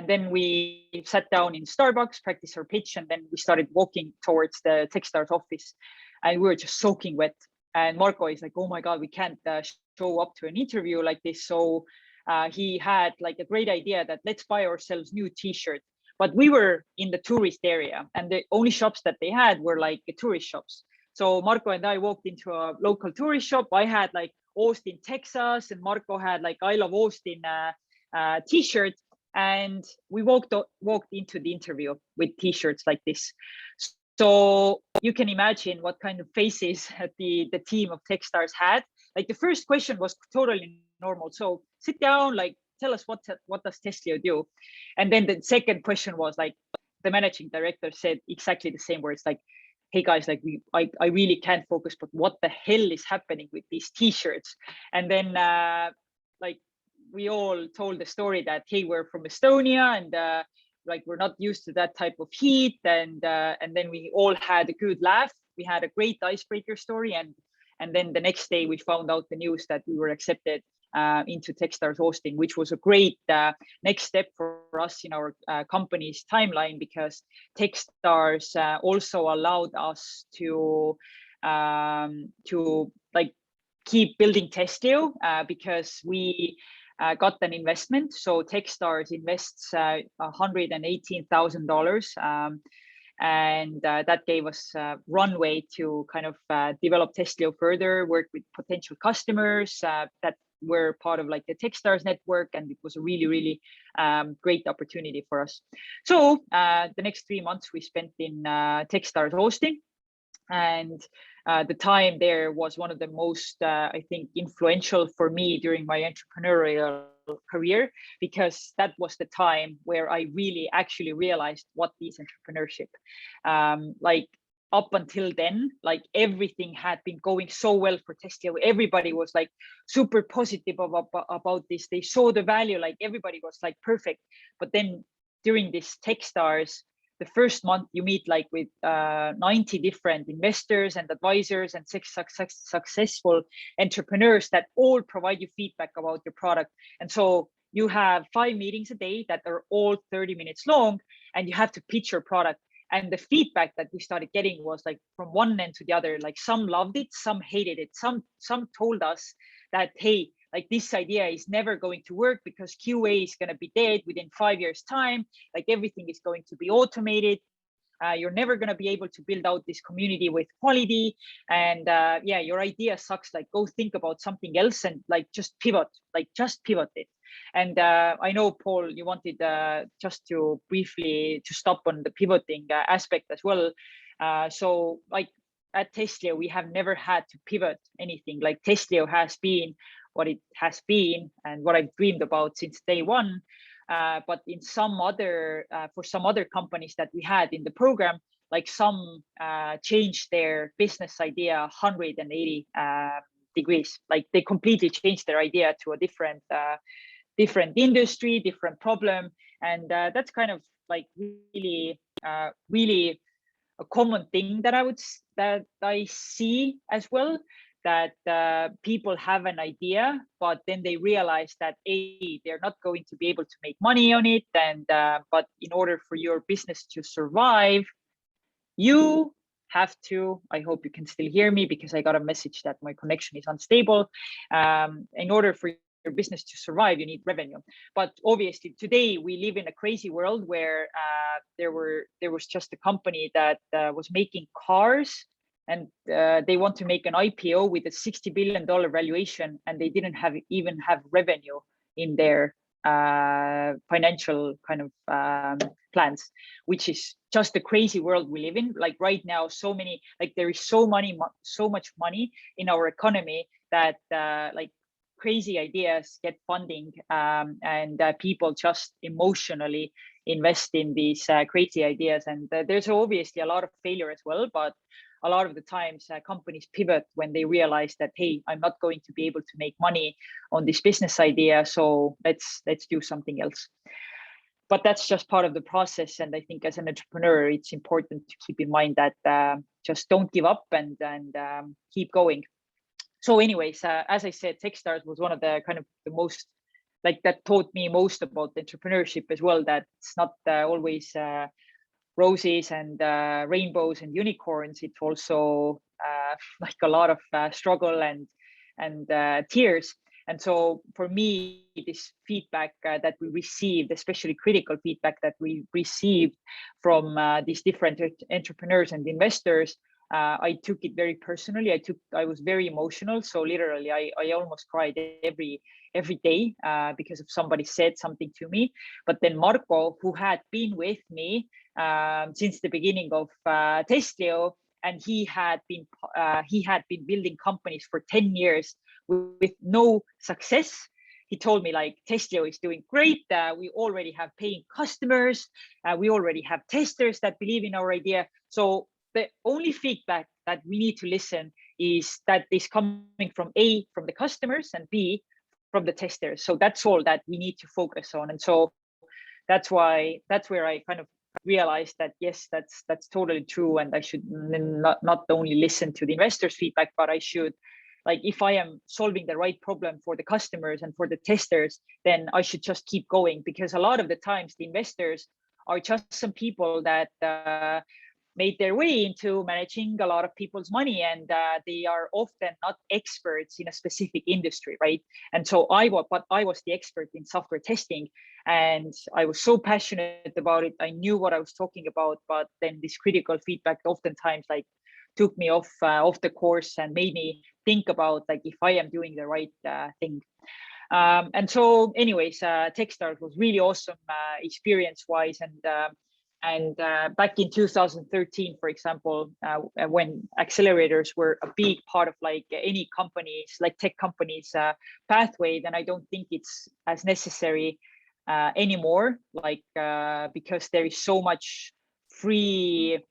then we sat down in Starbucks, practiced our pitch, and then we started walking towards the Techstars office, and we were just soaking wet. And Marco is like, oh my God, we can't show up to an interview like this. So he had like a great idea that let's buy ourselves new t-shirts. But we were in the tourist area, and the only shops that they had were like the tourist shops. So Marco and I walked into a local tourist shop. I had like Austin, Texas, and Marco had like I Love Austin t-shirt. and we walked into the interview with t-shirts like this. So you can imagine what kind of faces the team of Techstars had. Like the first question was totally normal. So sit down, like tell us what does Testlio do? And then the second question was like, the managing director said exactly the same words, like, hey guys, like I really can't focus, but what the hell is happening with these t-shirts? And then like we all told the story that, hey, we're from Estonia, and like we're not used to that type of heat, and then we all had a good laugh. We had a great icebreaker story, and then the next day we found out the news that we were accepted into Techstars hosting, which was a great next step for us in our company's timeline, because Techstars also allowed us to like keep building Testlio because we got an investment. So Techstars invests $118,000. And that gave us runway to kind of develop Testlio further, work with potential customers that were part of like the Techstars network, and it was a really, really great opportunity for us. So the next 3 months we spent in Techstars hosting, and the time there was one of the most, I think, influential for me during my entrepreneurial career, because that was the time where I really actually realized what is entrepreneurship. Like up until then, like everything had been going so well for Testlio. Everybody was like super positive about this. They saw the value, like everybody was like perfect. But then during this Techstars, the first month you meet like with 90 different investors and advisors and successful entrepreneurs that all provide you feedback about your product. And so you have 5 meetings a day that are all 30 minutes long, and you have to pitch your product. And the feedback that we started getting was like from one end to the other. Like some loved it, some hated it. Some told us that, hey, like this idea is never going to work because QA is going to be dead within 5 years time. Like everything is going to be automated. You're never going to be able to build out this community with quality. And yeah, your idea sucks. Like go think about something else and like just pivot it. And I know, Paul, you wanted just to briefly to stop on the pivoting aspect as well. So like at Testlio, we have never had to pivot anything. Like Testlio has been what it has been and what I've dreamed about since day one. But in some other, for some other companies that we had in the program, like some changed their business idea 180 degrees. Like they completely changed their idea to a different industry, different problem. And that's kind of like really, really a common thing that I see as well, that people have an idea, but then they realize that they're not going to be able to make money on it. And but in order for your business to survive, you have to, I hope you can still hear me because I got a message that my connection is unstable. In order for your business to survive, you need revenue. But obviously today we live in a crazy world where there was just a company that was making cars, and they want to make an IPO with a $60 billion valuation, and they didn't even have revenue in their financial kind of plans, which is just the crazy world we live in. Like right now, so many, like there is so much money in our economy that like crazy ideas get funding, and people just emotionally invest in these crazy ideas. And there's obviously a lot of failure as well, but a lot of the times companies pivot when they realize that, hey, I'm not going to be able to make money on this business idea, so let's do something else. But that's just part of the process. And I think as an entrepreneur, it's important to keep in mind that just don't give up and keep going. So anyways, as I said, Techstars was one of the kind of the most, like that taught me most about entrepreneurship as well, that it's not always roses and rainbows and unicorns. It's also like a lot of struggle and tears. And so for me, this feedback that we received, especially critical feedback that we received from these different entrepreneurs and investors, I took it very personally. I was very emotional. So literally, I almost cried every day because of somebody said something to me. But then Marko, who had been with me since the beginning of Testlio, and he had been building companies for 10 years with no success. He told me like, Testlio is doing great. We already have paying customers. We already have testers that believe in our idea. So the only feedback that we need to listen is that is coming from A, from the customers, and B, from the testers. So that's all that we need to focus on. And so that's where I kind of realized that, yes, that's totally true. And I should not only listen to the investors' feedback, but I should, like, if I am solving the right problem for the customers and for the testers, then I should just keep going, because a lot of the times the investors are just some people that made their way into managing a lot of people's money, and they are often not experts in a specific industry, right? And so I was the expert in software testing, and I was so passionate about it. I knew what I was talking about, but then this critical feedback oftentimes like took me off the course and made me think about like if I am doing the right thing. And so anyways, Techstars was really awesome experience-wise. And back in 2013, for example, when accelerators were a big part of like any companies, like tech companies pathway, then I don't think it's as necessary anymore, like because there is so much free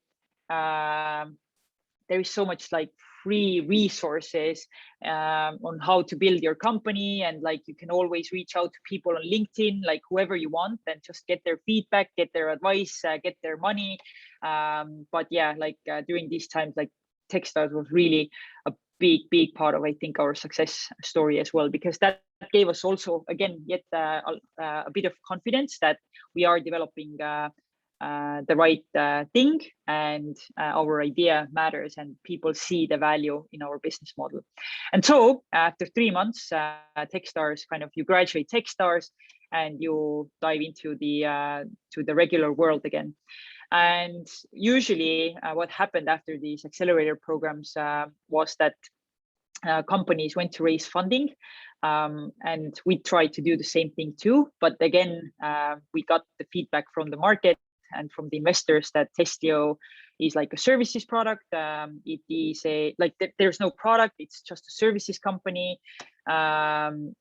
like free resources on how to build your company, and like you can always reach out to people on LinkedIn, like whoever you want, and just get their feedback, get their advice, get their money. But yeah, like during these times, like Techstars was really a big part of, I think, our success story as well, because that gave us also, again, yet a bit of confidence that we are developing the right thing, and our idea matters, and people see the value in our business model. And so after 3 months, Techstars, kind of, you graduate Techstars and you dive into the regular world again. And usually what happened after these accelerator programs was that companies went to raise funding, and we tried to do the same thing too. But again, we got the feedback from the market and from the investors that Testlio is like a services product. It is there's no product, it's just a services company. And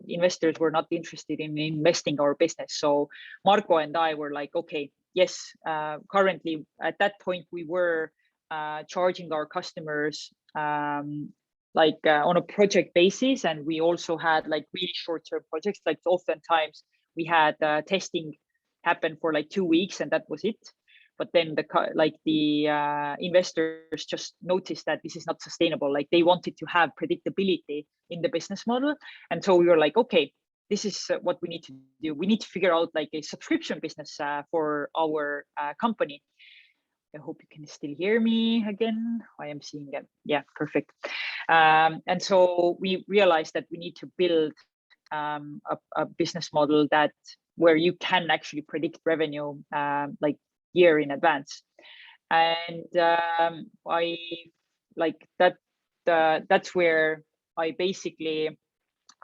investors were not interested in investing our business. So Marko and I were like, okay, yes, currently at that point we were charging our customers on a project basis, and we also had like really short-term projects. Like oftentimes we had testing happen for like 2 weeks and that was it. But then the investors just noticed that this is not sustainable. Like they wanted to have predictability in the business model. And so we were like, okay, this is what we need to do. We need to figure out like a subscription business for our company. I hope you can still hear me again. I am seeing it. Yeah, perfect. And so we realized that we need to build a business model where you can actually predict revenue like year in advance. And I like that. That's where I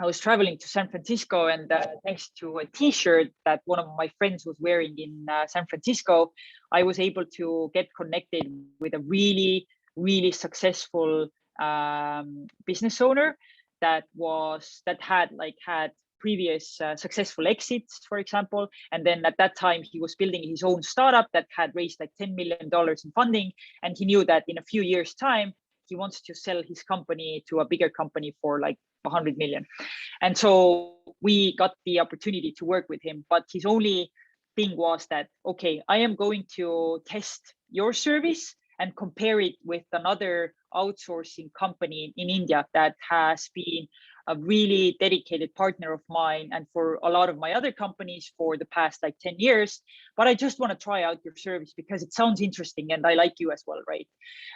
was traveling to San Francisco, and thanks to a T-shirt that one of my friends was wearing in San Francisco, I was able to get connected with a really successful business owner that had previous successful exits, for example. And then at that time, he was building his own startup that had raised like $10 million in funding. And he knew that in a few years' time, he wants to sell his company to a bigger company for like 100 million. And so we got the opportunity to work with him. But his only thing was that, okay, I am going to test your service and compare it with another outsourcing company in India that has been a really dedicated partner of mine and for a lot of my other companies for the past like 10 years. But I just want to try out your service because it sounds interesting and I like you as well, right?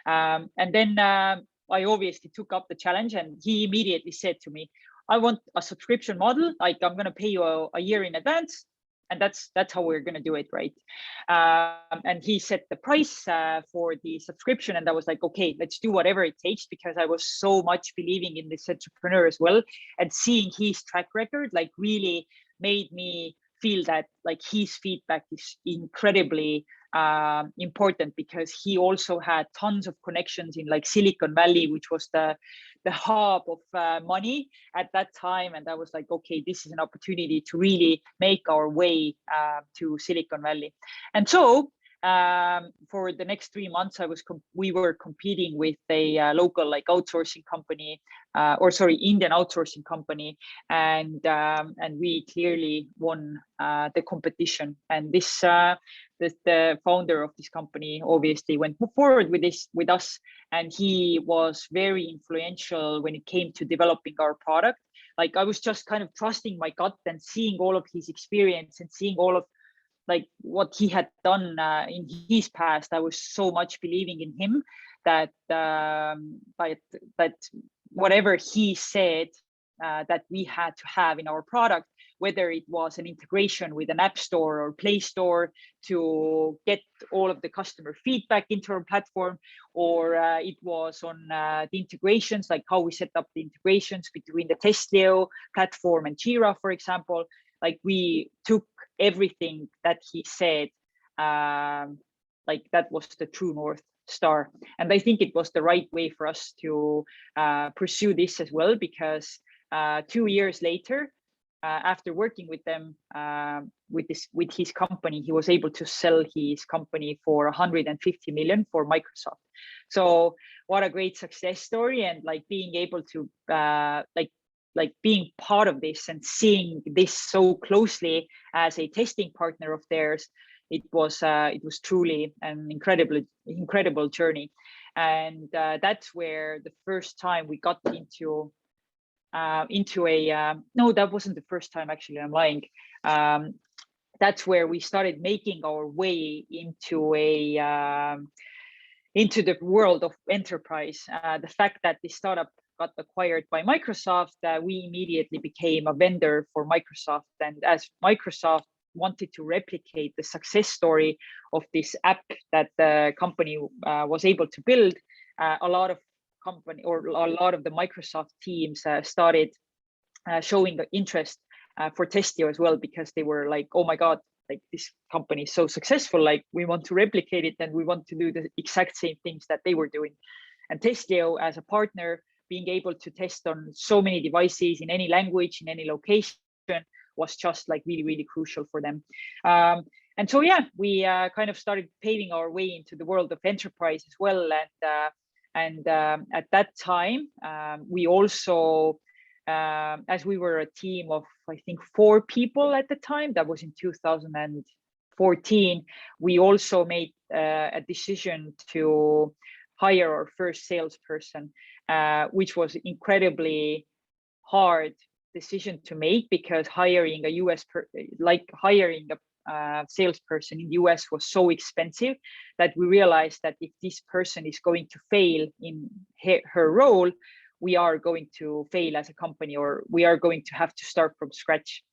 And then I obviously took up the challenge, and he immediately said to me, I want a subscription model. Like I'm going to pay you a year in advance. and that's how we're going to do it, right? And he set the price for the subscription, and I was like, okay, let's do whatever it takes, because I was so much believing in this entrepreneur as well, and seeing his track record like really made me feel that like his feedback is incredibly important, because he also had tons of connections in like Silicon Valley, which was the hub of money at that time. And I was like, okay, this is an opportunity to really make our way to Silicon Valley. And so for the next 3 months, we were competing with a local like outsourcing company, Indian outsourcing company, and we clearly won the competition. And the founder of this company obviously went forward with us, and he was very influential when it came to developing our product. Like I was just kind of trusting my gut and seeing all of his experience and seeing all of like what he had done in his past. I was so much believing in him that whatever he said that we had to have in our product, whether it was an integration with an app store or Play Store to get all of the customer feedback into our platform, or it was on the integrations, like how we set up the integrations between the Testlio platform and Jira, for example. Like we took everything that he said, like that was the true North Star. And I think it was the right way for us to pursue this as well, because 2 years later, after working with them, with his company, he was able to sell his company for 150 million for Microsoft. So what a great success story. And like being able to like being part of this and seeing this so closely as a testing partner of theirs, it was truly an incredible journey. And that's where the first time we got into a no, that wasn't the first time, actually, I'm lying. That's where we started making our way into the world of enterprise. The fact that the startup got acquired by Microsoft, we immediately became a vendor for Microsoft. And as Microsoft wanted to replicate the success story of this app that the company was able to build, a lot of the Microsoft teams started showing the interest for Testlio as well, because they were like, oh my God, like this company is so successful, like we want to replicate it and we want to do the exact same things that they were doing. And Testlio as a partner, being able to test on so many devices in any language, in any location, was just like really, really crucial for them. And so, yeah, we kind of started paving our way into the world of enterprise as well. And at that time, we also, as we were a team of, I think, 4 people at the time, that was in 2014, we also made a decision to hire our first salesperson, which was incredibly hard decision to make, because hiring a salesperson in the US was so expensive that we realized that if this person is going to fail in her role, we are going to fail as a company, or we are going to have to start from scratch.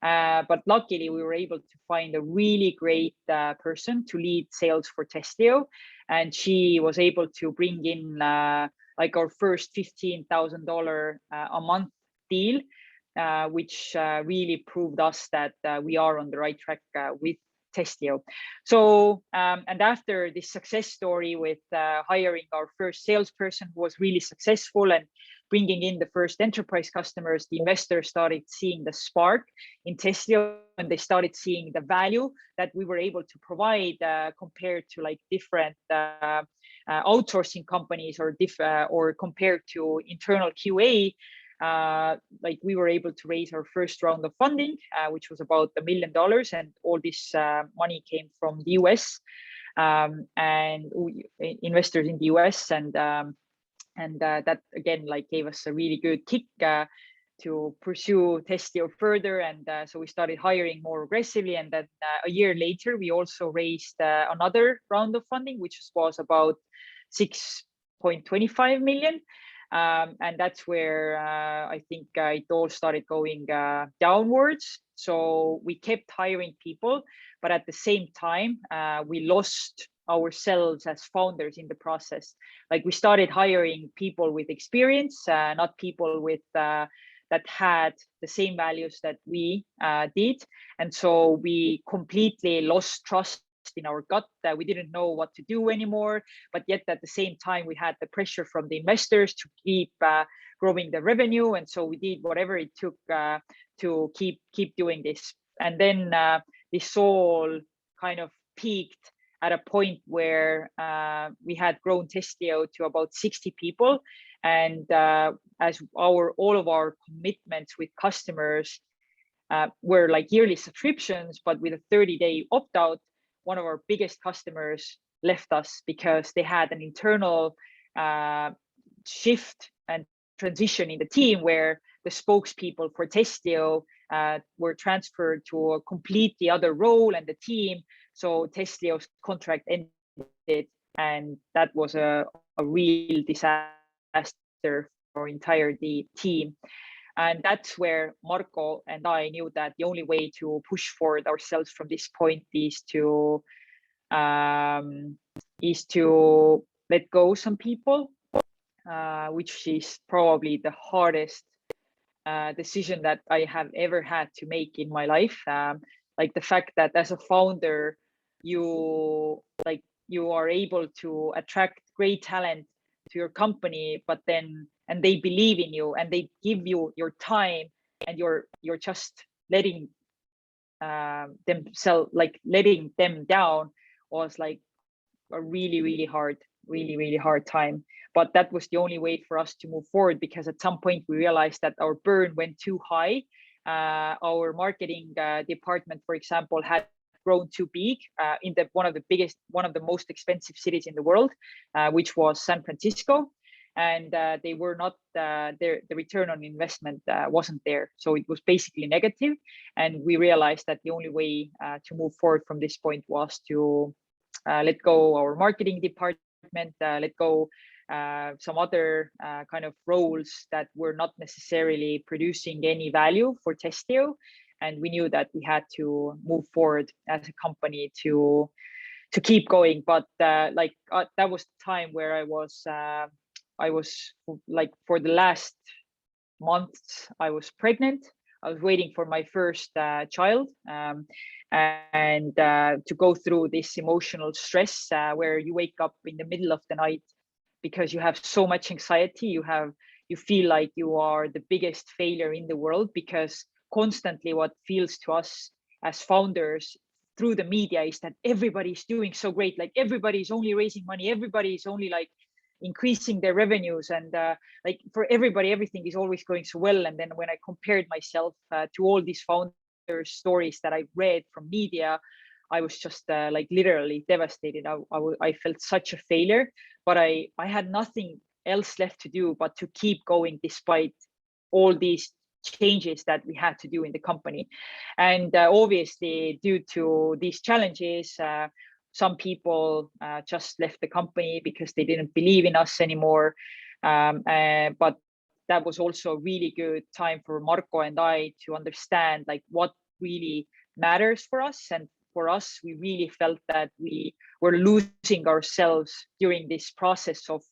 But luckily, we were able to find a really great person to lead sales for Testlio, and she was able to bring in like our first $15,000 a month deal, which really proved us that we are on the right track with Testlio. So, and after this success story with hiring our first salesperson, who was really successful, and bringing in the first enterprise customers, the investors started seeing the spark in Testlio, and they started seeing the value that we were able to provide compared to like different outsourcing companies, or compared to internal QA. Like we were able to raise our first round of funding, which was about $1 million, and all this money came from the US and investors in the US, and that again like gave us a really good kick to pursue Testlio further. And so we started hiring more aggressively, and then a year later we also raised another round of funding, which was about 6.25 million. And that's where I think it all started going downwards. So we kept hiring people, but at the same time, we lost ourselves as founders in the process. Like we started hiring people with experience, not people with that had the same values that we did. And so we completely lost trust in our gut, that we didn't know what to do anymore, but yet at the same time we had the pressure from the investors to keep growing the revenue, and so we did whatever it took to keep doing this. And then this all kind of peaked at a point where we had grown Testlio to about 60 people, and as all of our commitments with customers were like yearly subscriptions, but with a 30-day opt-out, one of our biggest customers left us because they had an internal shift and transition in the team where the spokespeople for Testlio were transferred to a completely other role and the team. So Testlio's contract ended, and that was a real disaster for our entire team. And that's where Marko and I knew that the only way to push forward ourselves from this point is to let go some people, which is probably the hardest decision that I have ever had to make in my life. Like the fact that as a founder, you are able to attract great talent to your company, but then they believe in you and they give you your time, and you're just letting letting them down was like a really hard time. But that was the only way for us to move forward, because at some point we realized that our burn went too high. Our marketing department, for example, had grown too big in one of the most expensive cities in the world, which was San Francisco, and they were not the return on investment wasn't there, so it was basically negative. And we realized that the only way to move forward from this point was to let go our marketing department, let go some other kind of roles that were not necessarily producing any value for Testlio. And we knew that we had to move forward as a company to keep going. But that was the time where I was like, for the last months, I was pregnant. I was waiting for my first child, and to go through this emotional stress where you wake up in the middle of the night because you have so much anxiety. You feel like you are the biggest failure in the world, because constantly what feels to us as founders through the media is that everybody's doing so great, like everybody's only raising money, everybody's only like increasing their revenues, and like for everybody everything is always going so well. And then when I compared myself to all these founder stories that I read from media, I was just like literally devastated. I felt such a failure, but I had nothing else left to do but to keep going despite all these changes that we had to do in the company. And obviously, due to these challenges, some people just left the company because they didn't believe in us anymore. But that was also a really good time for Marko and I to understand like what really matters for us. And for us, we really felt that we were losing ourselves during this process of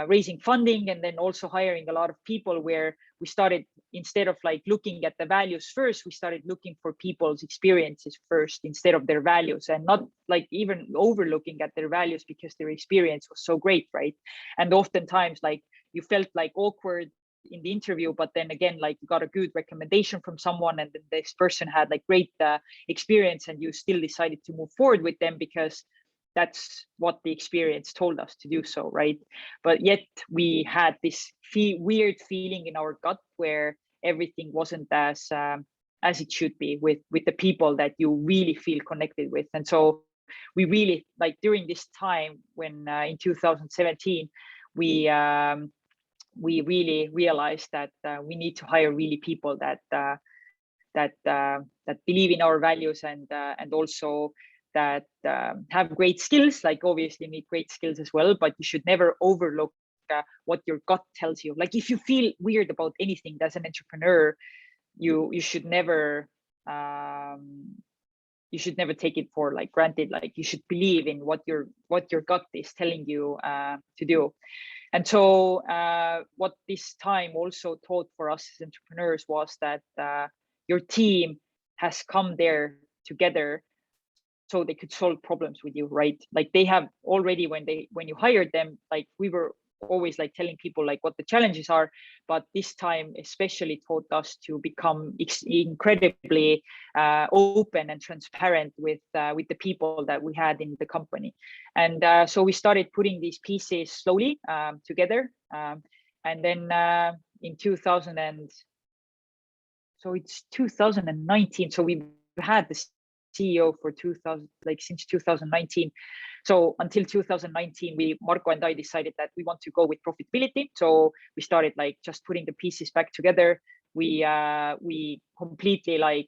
raising funding, and then also hiring a lot of people, where we started, instead of like looking at the values first, we started looking for people's experiences first instead of their values, and not like even overlooking at their values because their experience was so great, right? And oftentimes like you felt like awkward in the interview, but then again, like you got a good recommendation from someone, and then this person had like great experience, and you still decided to move forward with them because that's what the experience told us to do so, right? But yet we had this weird feeling in our gut where everything wasn't as it should be with the people that you really feel connected with. And so we really, like during this time when in 2017, we really realized that we need to hire really people that believe in our values, and also that have great skills. Like obviously need great skills as well, but you should never overlook what your gut tells you. Like if you feel weird about anything as an entrepreneur, you should never take it for like granted. Like you should believe in what your gut is telling you to do. And so what this time also taught for us as entrepreneurs was that your team has come there together so they could solve problems with you, right? Like they have already, when you hired them, like we were always like telling people like what the challenges are, but this time especially taught us to become incredibly open and transparent with the people that we had in the company. And so we started putting these pieces slowly together, and then in 2019, so we've had the CEO for since 2019. So until 2019, Marco and I decided that we want to go with profitability. So we started like just putting the pieces back together. We completely I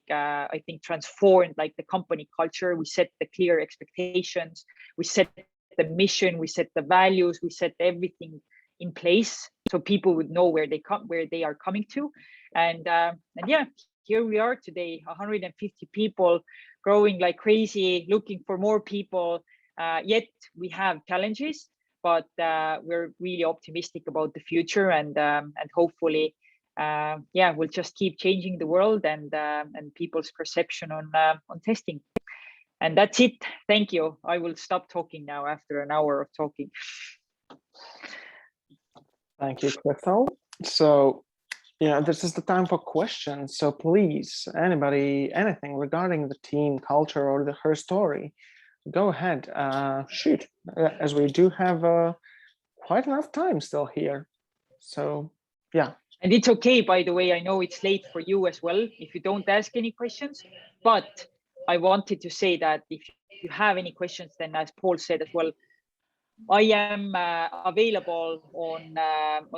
think transformed like the company culture. We set the clear expectations. We set the mission. We set the values. We set everything in place so people would know where they are coming to. And yeah, here we are today, 150 people, growing like crazy, looking for more people. Yet we have challenges, but we're really optimistic about the future, and hopefully, yeah, we'll just keep changing the world and people's perception on testing. And that's it. Thank you. I will stop talking now after an hour of talking. Thank you, Kristel. So, yeah, this is the time for questions. So please, anybody, anything regarding the team culture or her story, go ahead, shoot, as we do have quite enough time still here. So, yeah. And it's okay, by the way, I know it's late for you as well if you don't ask any questions, but I wanted to say that if you have any questions, then as Paul said as well, I am available on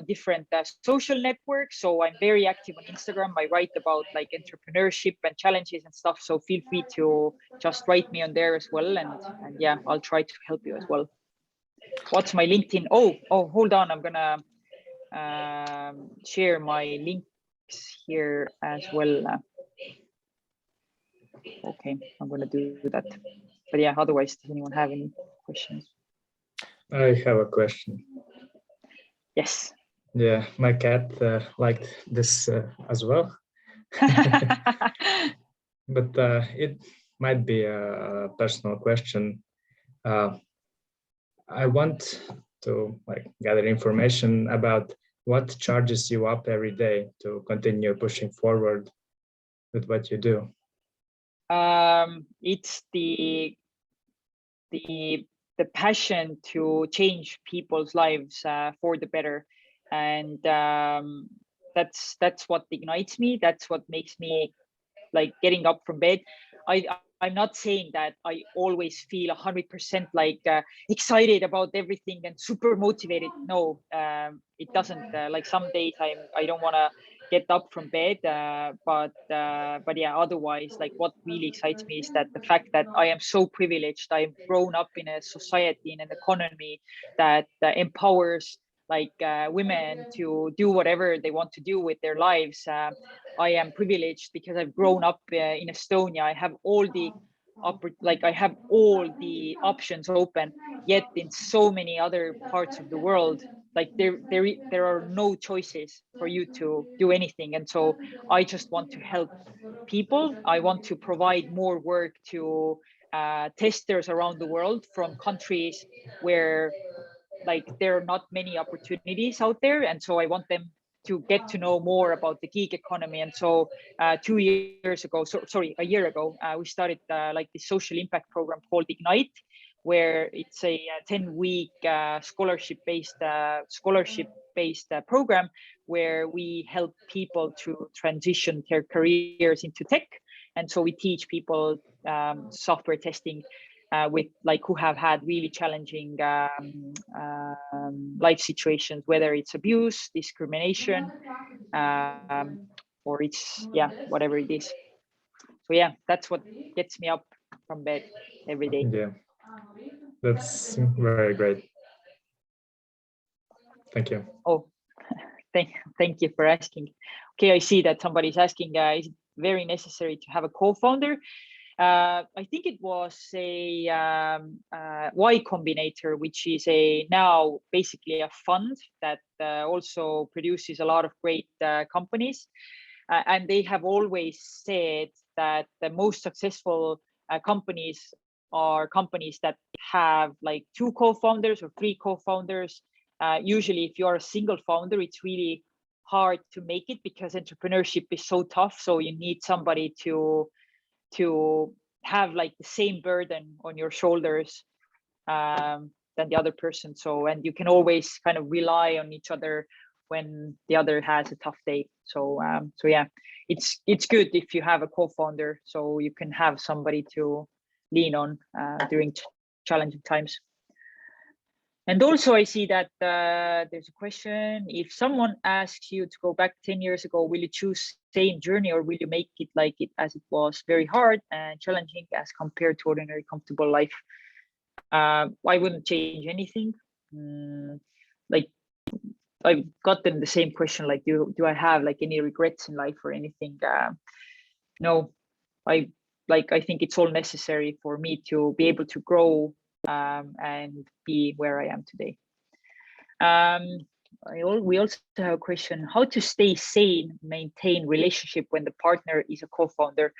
different social networks. So I'm very active on Instagram. I write about like entrepreneurship and challenges and stuff. So feel free to just write me on there as well. And yeah, I'll try to help you as well. What's my LinkedIn? Oh, hold on. I'm gonna share my links here as well. Okay, I'm gonna do that. But yeah, otherwise, does anyone have any questions? I have a question. Yes. Yeah, my cat liked this as well. But it might be a personal question. I want to gather information about what charges you up every day to continue pushing forward with what you do. It's the passion to change people's lives for the better, and that's what ignites me. That's what makes me like getting up from bed. I'm not saying that I always feel 100% excited about everything and super motivated. No, it doesn't. Like some days I don't want to get up from bed, but yeah, otherwise, like what really excites me is that the fact that I am so privileged. I've grown up in a society, in an economy that empowers women to do whatever they want to do with their lives. I am privileged because I've grown up in Estonia. I have all the options open. Yet in so many other parts of the world, like there are no choices for you to do anything. And so I just want to help people. I want to provide more work to testers around the world from countries where there are not many opportunities out there. And so I want them to get to know more about the gig economy. And so a year ago, we started the social impact program called Ignite, where it's a 10-week scholarship-based program where we help people to transition their careers into tech. And so we teach people software testing with who have had really challenging life situations, whether it's abuse, discrimination, or it's whatever it is. So yeah, that's what gets me up from bed every day. Yeah, that's very great. Thank you. Oh, thank you for asking. Okay, I see that somebody's asking, is it very necessary to have a co-founder? I think it was a Y Combinator, which is now basically a fund that also produces a lot of great companies. And they have always said that the most successful companies are companies that have like 2 co-founders or 3 co-founders. Usually, if you're a single founder, it's really hard to make it because entrepreneurship is so tough. So you need somebody to have like the same burden on your shoulders than the other person. So, and you can always kind of rely on each other when the other has a tough day. So, so yeah, it's good if you have a co-founder, so you can have somebody to lean on during challenging times. And also I see that there's a question, if someone asks you to go back 10 years ago, will you choose same journey or will you make it like it as it was, very hard and challenging as compared to ordinary comfortable life? I wouldn't change anything. Like I've gotten the same question, like do I have like any regrets in life or anything? No, I think it's all necessary for me to be able to grow and be where I am today. We also have a question, how to stay sane, maintain relationship when the partner is a co-founder.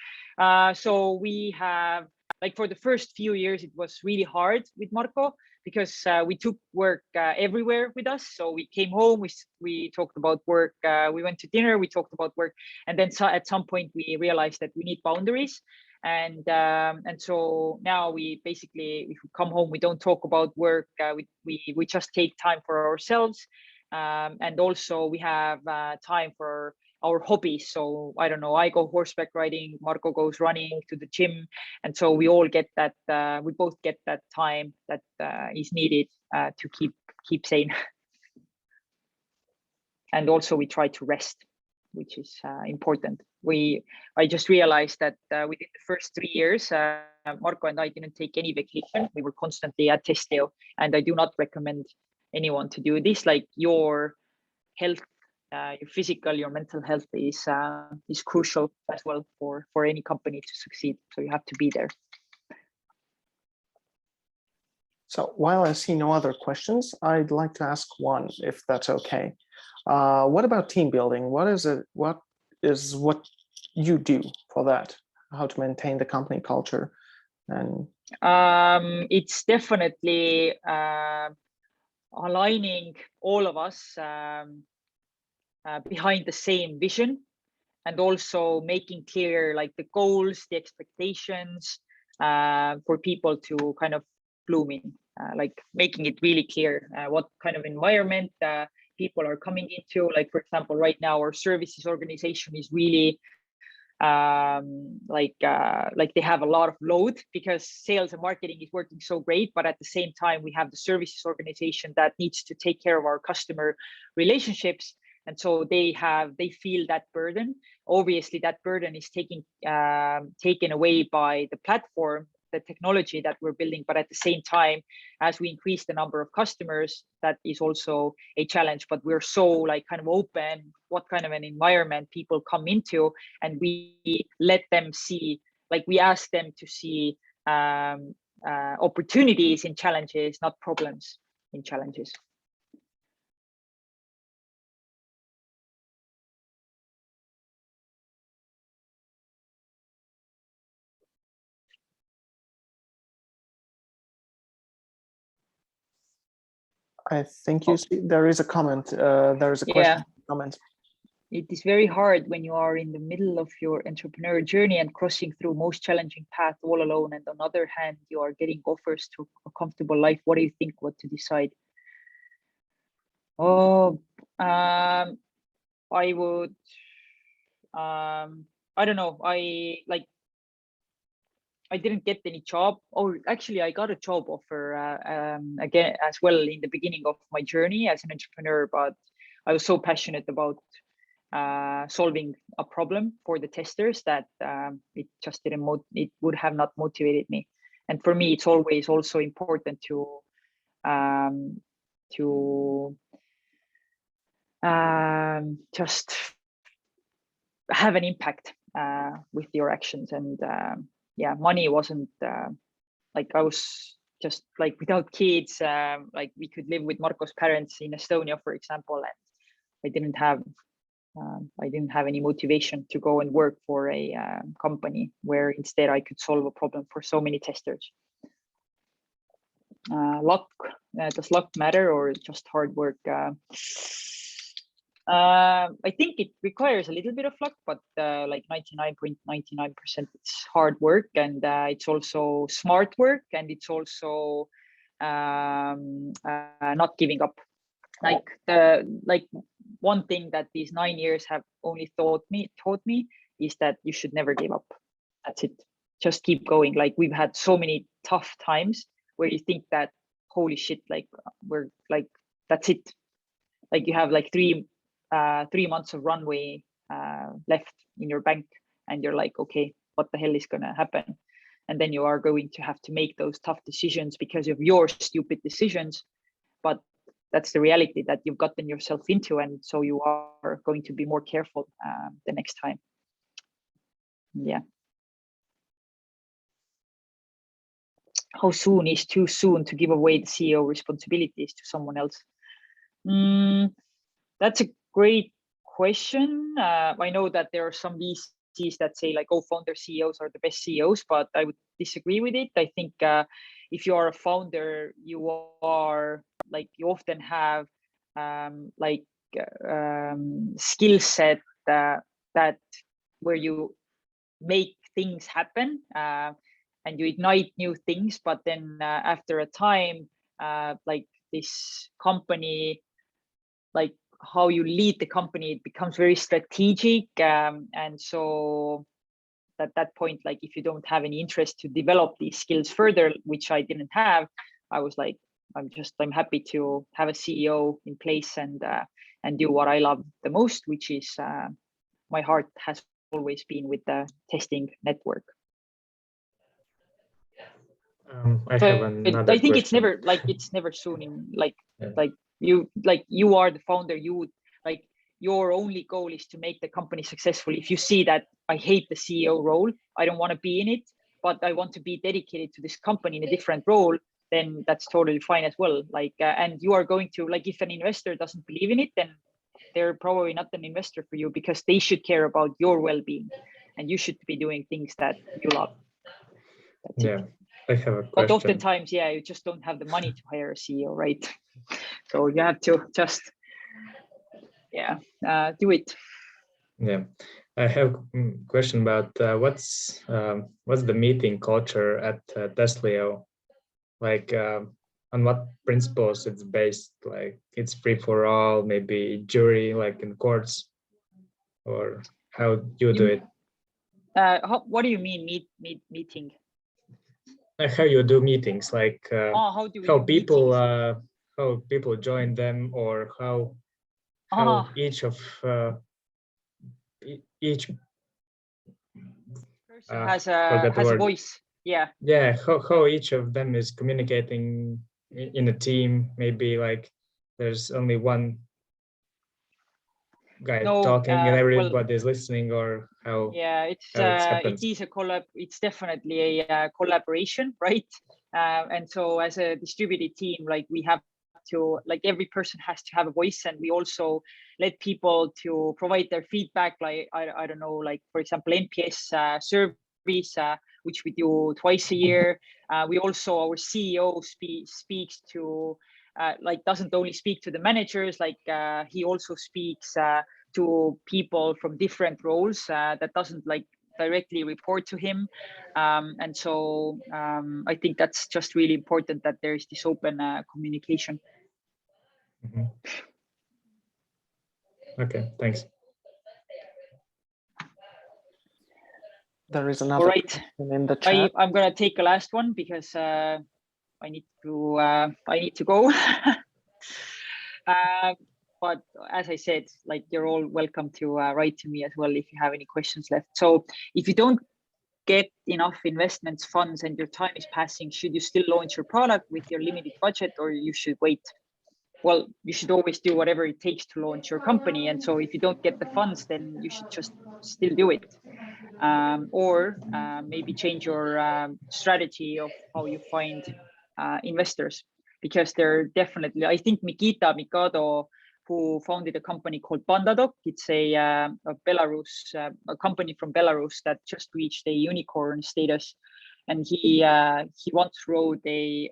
So we have, like for the first few years, it was really hard with Marco because we took work everywhere with us. So we came home, we talked about work, we went to dinner, we talked about work. And then at some point we realized that we need boundaries. And so now we basically, if we come home, we don't talk about work. We just take time for ourselves, and also we have time for our hobbies. So I don't know, I go horseback riding, Marco goes running to the gym, and so we all get that. We both get that time that is needed to keep sane. And also we try to rest, which is important. I just realized that within the first 3 years, Marco and I didn't take any vacation. We were constantly at Testlio, and I do not recommend anyone to do this. Like your health, your physical, your mental health is crucial as well for any company to succeed. So you have to be there. So while I see no other questions, I'd like to ask one, if that's okay. What about team building? What is it? What you do for that? How to maintain the company culture? And it's definitely aligning all of us behind the same vision, and also making clear like the goals, the expectations for people to kind of bloom in, like making it really clear what kind of environment people are coming into. Like for example, right now our services organization is really like they have a lot of load because sales and marketing is working so great, but at the same time we have the services organization that needs to take care of our customer relationships, and so they feel that burden. Obviously that burden is taken away by the platform, the technology that we're building, but at the same time, as we increase the number of customers, that is also a challenge. But we're so like kind of open what kind of an environment people come into, and we let them see, like we ask them to see opportunities in challenges, not problems in challenges. I think you see there is a comment. There is a question. Comment. It is very hard when you are in the middle of your entrepreneurial journey and crossing through most challenging path all alone. And on the other hand, you are getting offers to a comfortable life. What do you think? What to decide? Oh, I would. I don't know. I didn't get any job. Oh, actually, I got a job offer again as well in the beginning of my journey as an entrepreneur. But I was so passionate about solving a problem for the testers that it just didn't. It would have not motivated me. And for me, it's always also important to just have an impact with your actions. And yeah, money wasn't like, I was just like without kids, like we could live with Marco's parents in Estonia, for example, and I didn't have any motivation to go and work for a company where instead I could solve a problem for so many testers. Luck, does luck matter or just hard work? I think it requires a little bit of luck, but like 99.99% it's hard work, and it's also smart work, and it's also not giving up. Like one thing that these 9 years have only taught me is that you should never give up. That's it. Just keep going. Like we've had so many tough times where you think that, holy shit, like we're like, that's it. Like you have like 3 months of runway left in your bank, and you're like, okay, what the hell is gonna happen? And then you are going to have to make those tough decisions because of your stupid decisions. But that's the reality that you've gotten yourself into, and so you are going to be more careful the next time. Yeah. How soon is too soon to give away the CEO responsibilities to someone else? That's a great question. I know that there are some VCs that say like, oh, founder CEOs are the best CEOs, but I would disagree with it. I think if you are a founder, you are like, you often have skill set that where you make things happen and you ignite new things, but then after a time, like this company, like how you lead the company, it becomes very strategic, and so at that point, like if you don't have any interest to develop these skills further, which I didn't have, I was like, I'm happy to have a CEO in place and do what I love the most, which is my heart has always been with the testing network. I have another I think question. it's never soon in like you are the founder, you would like, your only goal is to make the company successful. If you see that I hate the CEO role, I don't want to be in it, but I want to be dedicated to this company in a different role, then that's totally fine as well. Like and you are going to, like, if an investor doesn't believe in it, then they're probably not an investor for you, because they should care about your well-being and you should be doing things that you love. That's yeah. it. I have a question. But oftentimes, yeah, you just don't have the money to hire a CEO, right? So you have to just, do it. Yeah, I have a question about what's the meeting culture at Testlio? Like, on what principles it's based? Like, it's free for all, maybe jury, like in courts, or how you do it? What do you mean meeting? How you do meetings, like how people join them, or how each person has a voice. Yeah, how each of them is communicating in a team. Maybe like there's only one guy talking and everybody is listening, or how? Yeah, it is a collab. It's definitely a collaboration, right? And so as a distributed team, like we have to, like every person has to have a voice, and we also let people to provide their feedback. Like I don't know, like for example, NPS surveys, which we do twice a year. We also, our CEO speaks to, like doesn't only speak to the managers, like he also speaks to people from different roles that doesn't like directly report to him. And so I think that's just really important that there is this open communication. Mm-hmm. Okay, thanks. There is another question in the chat. I'm gonna take a last one because I need to go. But as I said, like you're all welcome to write to me as well if you have any questions left. So if you don't get enough investments, funds, and your time is passing, should you still launch your product with your limited budget, or you should wait? well, you should always do whatever it takes to launch your company. And so if you don't get the funds, then you should just still do it. Or maybe change your strategy of how you find investors, because they're definitely, I think Mikita Mikado, who founded a company called PandaDoc, it's a Belarus, a company from Belarus that just reached a unicorn status. And he once wrote a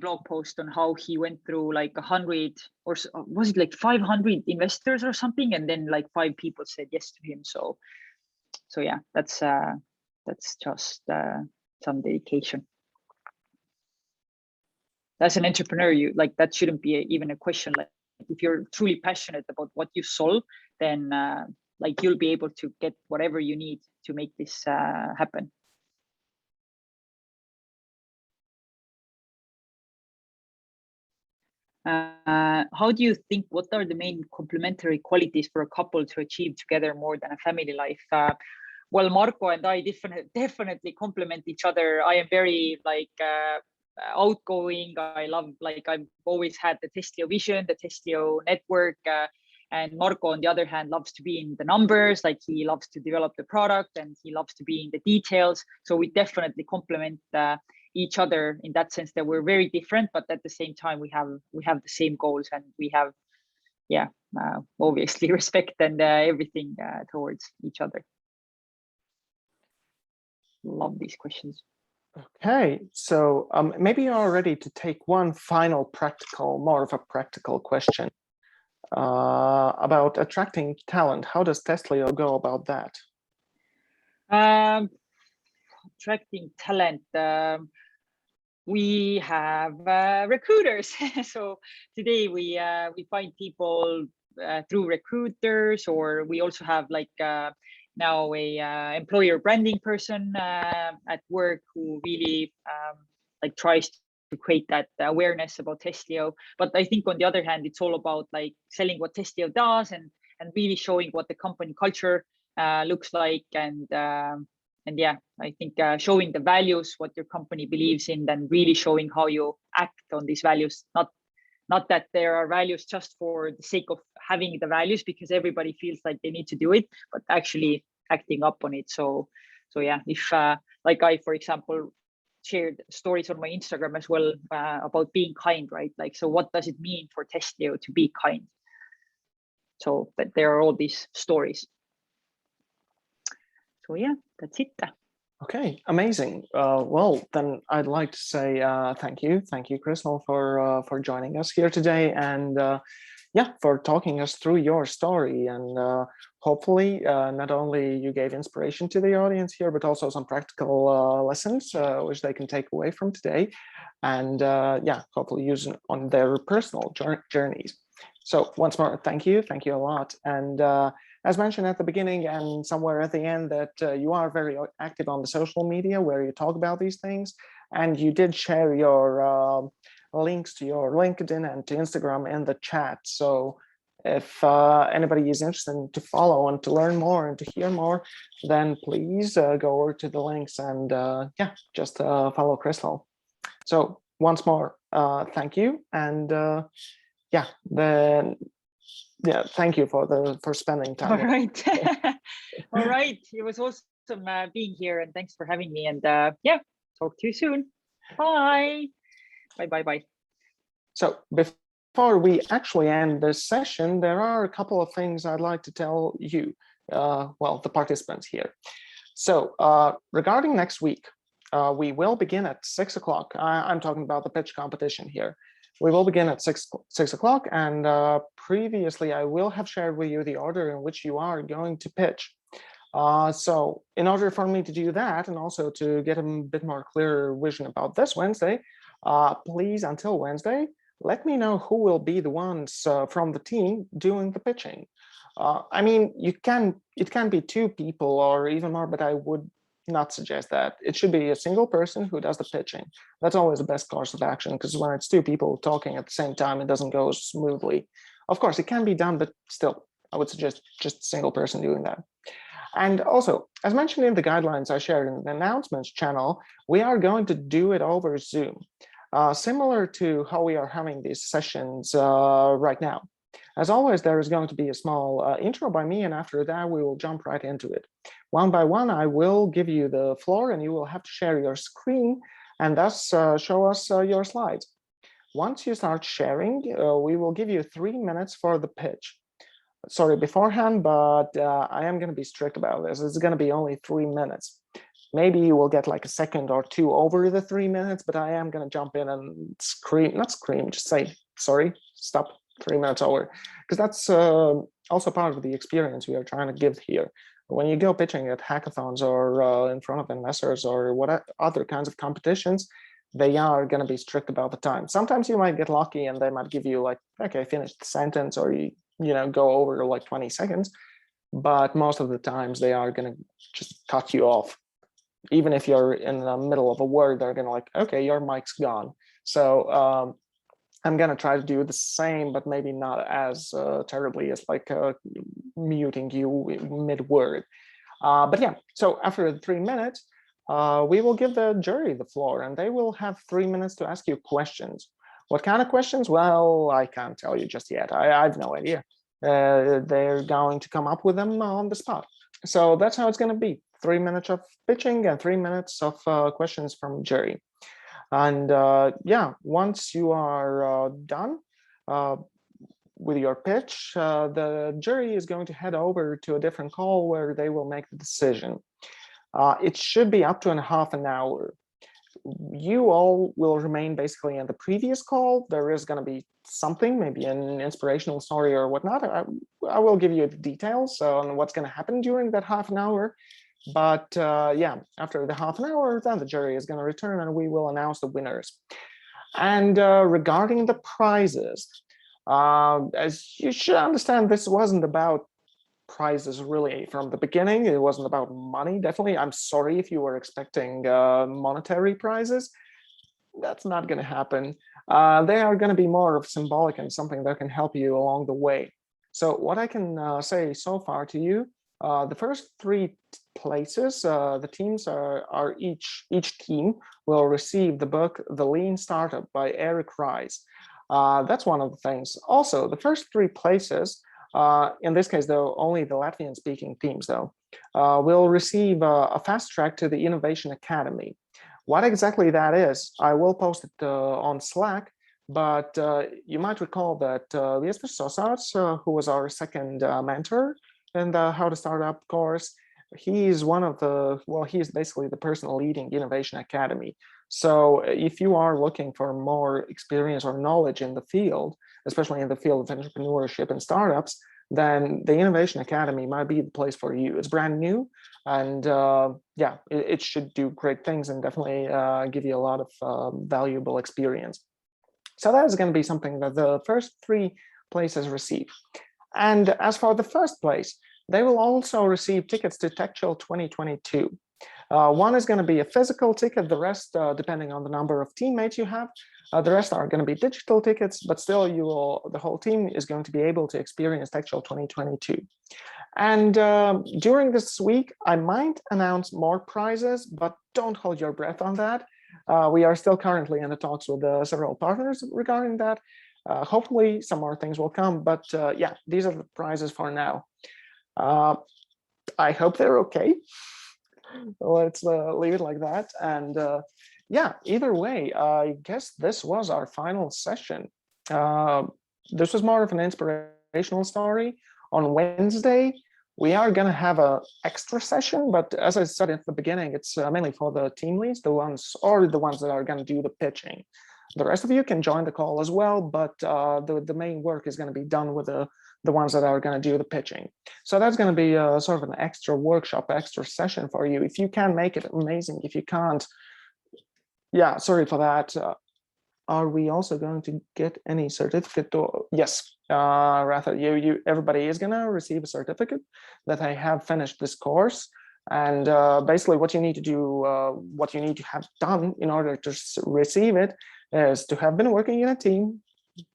blog post on how he went through like 100, or was it like 500 investors or something, and then like 5 people said yes to him. So yeah, that's just some dedication. As an entrepreneur, you like, that shouldn't be even a question. Like, if you're truly passionate about what you solve, then like you'll be able to get whatever you need to make this happen. How do you think, what are the main complementary qualities for a couple to achieve together more than a family life? Well, Marco and I definitely complement each other. I am very like outgoing. I love, like, I've always had the Testlio vision, the Testlio network, and Marco, on the other hand, loves to be in the numbers. Like, he loves to develop the product and he loves to be in the details. So we definitely complement each other in that sense, that we're very different, but at the same time we have the same goals, and we have, yeah, obviously respect and everything towards each other. Love these questions. Okay, so maybe you are ready to take one final more of a practical question about attracting talent. How does Testlio go about that? Attracting talent. We have recruiters. So today we find people through recruiters, or we also have like now a employer branding person at work who really like tries to create that awareness about Testlio. But I think on the other hand, it's all about like selling what Testlio does, and really showing what the company culture looks like, and yeah, I think showing the values, what your company believes in, then really showing how you act on these values. Not that there are values just for the sake of having the values because everybody feels like they need to do it, but actually acting up on it. So yeah, if like I, for example, shared stories on my Instagram as well about being kind, right? Like, so what does it mean for Testlio to be kind? So that there are all these stories. So yeah, that's it. Okay, amazing. Well, then I'd like to say thank you, Kristel, for joining us here today, and yeah, for talking us through your story. And hopefully, not only you gave inspiration to the audience here, but also some practical lessons which they can take away from today, and yeah, hopefully use on their personal journeys. So once more, thank you a lot, and. As mentioned at the beginning and somewhere at the end, that you are very active on the social media where you talk about these things, and you did share your links to your LinkedIn and to Instagram in the chat. So if anybody is interested to follow and to learn more and to hear more, then please go over to the links and yeah, just follow Kristel. So once more, thank you, and yeah, then. Yeah, thank you for spending time. All right. All right. It was awesome being here, and thanks for having me. And yeah, talk to you soon. Bye. Bye. So before we actually end this session, there are a couple of things I'd like to tell you, well, the participants here. So regarding next week, we will begin at 6 o'clock. I'm talking about the pitch competition here. We will begin at 6 o'clock, and previously I will have shared with you the order in which you are going to pitch. So in order for me to do that, and also to get a bit more clearer vision about this Wednesday, please, until Wednesday, let me know who will be the ones from the team doing the pitching. I mean, it can be 2 people or even more, but I would not suggest that. It should be a single person who does the pitching. That's always the best course of action, because when it's 2 people talking at the same time, it doesn't go smoothly. Of course, it can be done, but still, I would suggest just a single person doing that. And also, as mentioned in the guidelines I shared in the announcements channel, we are going to do it over Zoom. similar to how we are having these sessions right now. As always, there is going to be a small intro by me, and after that, we will jump right into it. One by one, I will give you the floor, and you will have to share your screen and thus show us your slides. Once you start sharing, we will give you 3 minutes for the pitch. Sorry beforehand, but I am going to be strict about this. It's going to be only 3 minutes. Maybe you will get like a second or two over the 3 minutes, but I am going to jump in and scream, not scream, just say, sorry, stop, 3 minutes over. Because that's also part of the experience we are trying to give here. When you go pitching at hackathons or in front of investors or what other kinds of competitions, they are going to be strict about the time. Sometimes you might get lucky and they might give you like, okay, finish the sentence, or you go over like 20 seconds. But most of the times they are going to just cut you off. Even if you're in the middle of a word, they're going to like, okay, your mic's gone. So I'm going to try to do the same, but maybe not as terribly as like muting you mid-word. But yeah, so after the 3 minutes, we will give the jury the floor, and they will have 3 minutes to ask you questions. What kind of questions? Well, I can't tell you just yet. I have no idea. They're going to come up with them on the spot. So that's how it's going to be. 3 minutes of pitching and 3 minutes of questions from jury. And yeah, once you are done with your pitch, the jury is going to head over to a different call where they will make the decision. It should be up to half an hour. You all will remain basically in the previous call. There is going to be something, maybe an inspirational story or whatnot. I will give you the details on what's going to happen during that half an hour. But yeah, after the half an hour, then the jury is going to return and we will announce the winners. And regarding the prizes, as you should understand, this wasn't about prizes really from the beginning. It wasn't about money. Definitely, I'm sorry if you were expecting monetary prizes. That's not going to happen. They are going to be more of symbolic and something that can help you along the way. So what I can say so far to you, the first 3 places, the teams are each team will receive the book The Lean Startup by Eric Ries. That's one of the things. Also, the first 3 places, in this case though, only the Latvian speaking teams though, will receive a fast track to the Innovation Academy. What exactly that is, I will post it on Slack, but you might recall that Viestas Sosāts, who was our second mentor in the How to Startup course, he's one of the, well, he's basically the person leading Innovation Academy. So if you are looking for more experience or knowledge in the field, especially in the field of entrepreneurship and startups, then the Innovation Academy might be the place for you. It's brand new, and yeah, it should do great things and definitely give you a lot of valuable experience. So that is going to be something that the first 3 places receive. And as for the first place, they will also receive tickets to TechChill 2022. One is going to be a physical ticket, the rest, depending on the number of teammates you have, the rest are going to be digital tickets, but still the whole team is going to be able to experience TechChill 2022. And during this week, I might announce more prizes, but don't hold your breath on that. We are still currently in the talks with several partners regarding that. Hopefully some more things will come, but yeah, these are the prizes for now. I hope they're okay. Let's leave it like that. And yeah, either way, I guess this was our final session. This was more of an inspirational story. On Wednesday, we are going to have an extra session, but as I said at the beginning, it's mainly for the team leads, the ones that are going to do the pitching. The rest of you can join the call as well, but the main work is going to be done with the ones that are going to do the pitching. So that's going to be sort of an extra workshop, extra session for you. If you can make it, amazing. If you can't, yeah, sorry for that. Are we also going to get any certificate? Yes, rather, everybody is going to receive a certificate that they have finished this course. And basically what you need to do, what you need to have done in order to receive it is to have been working in a team.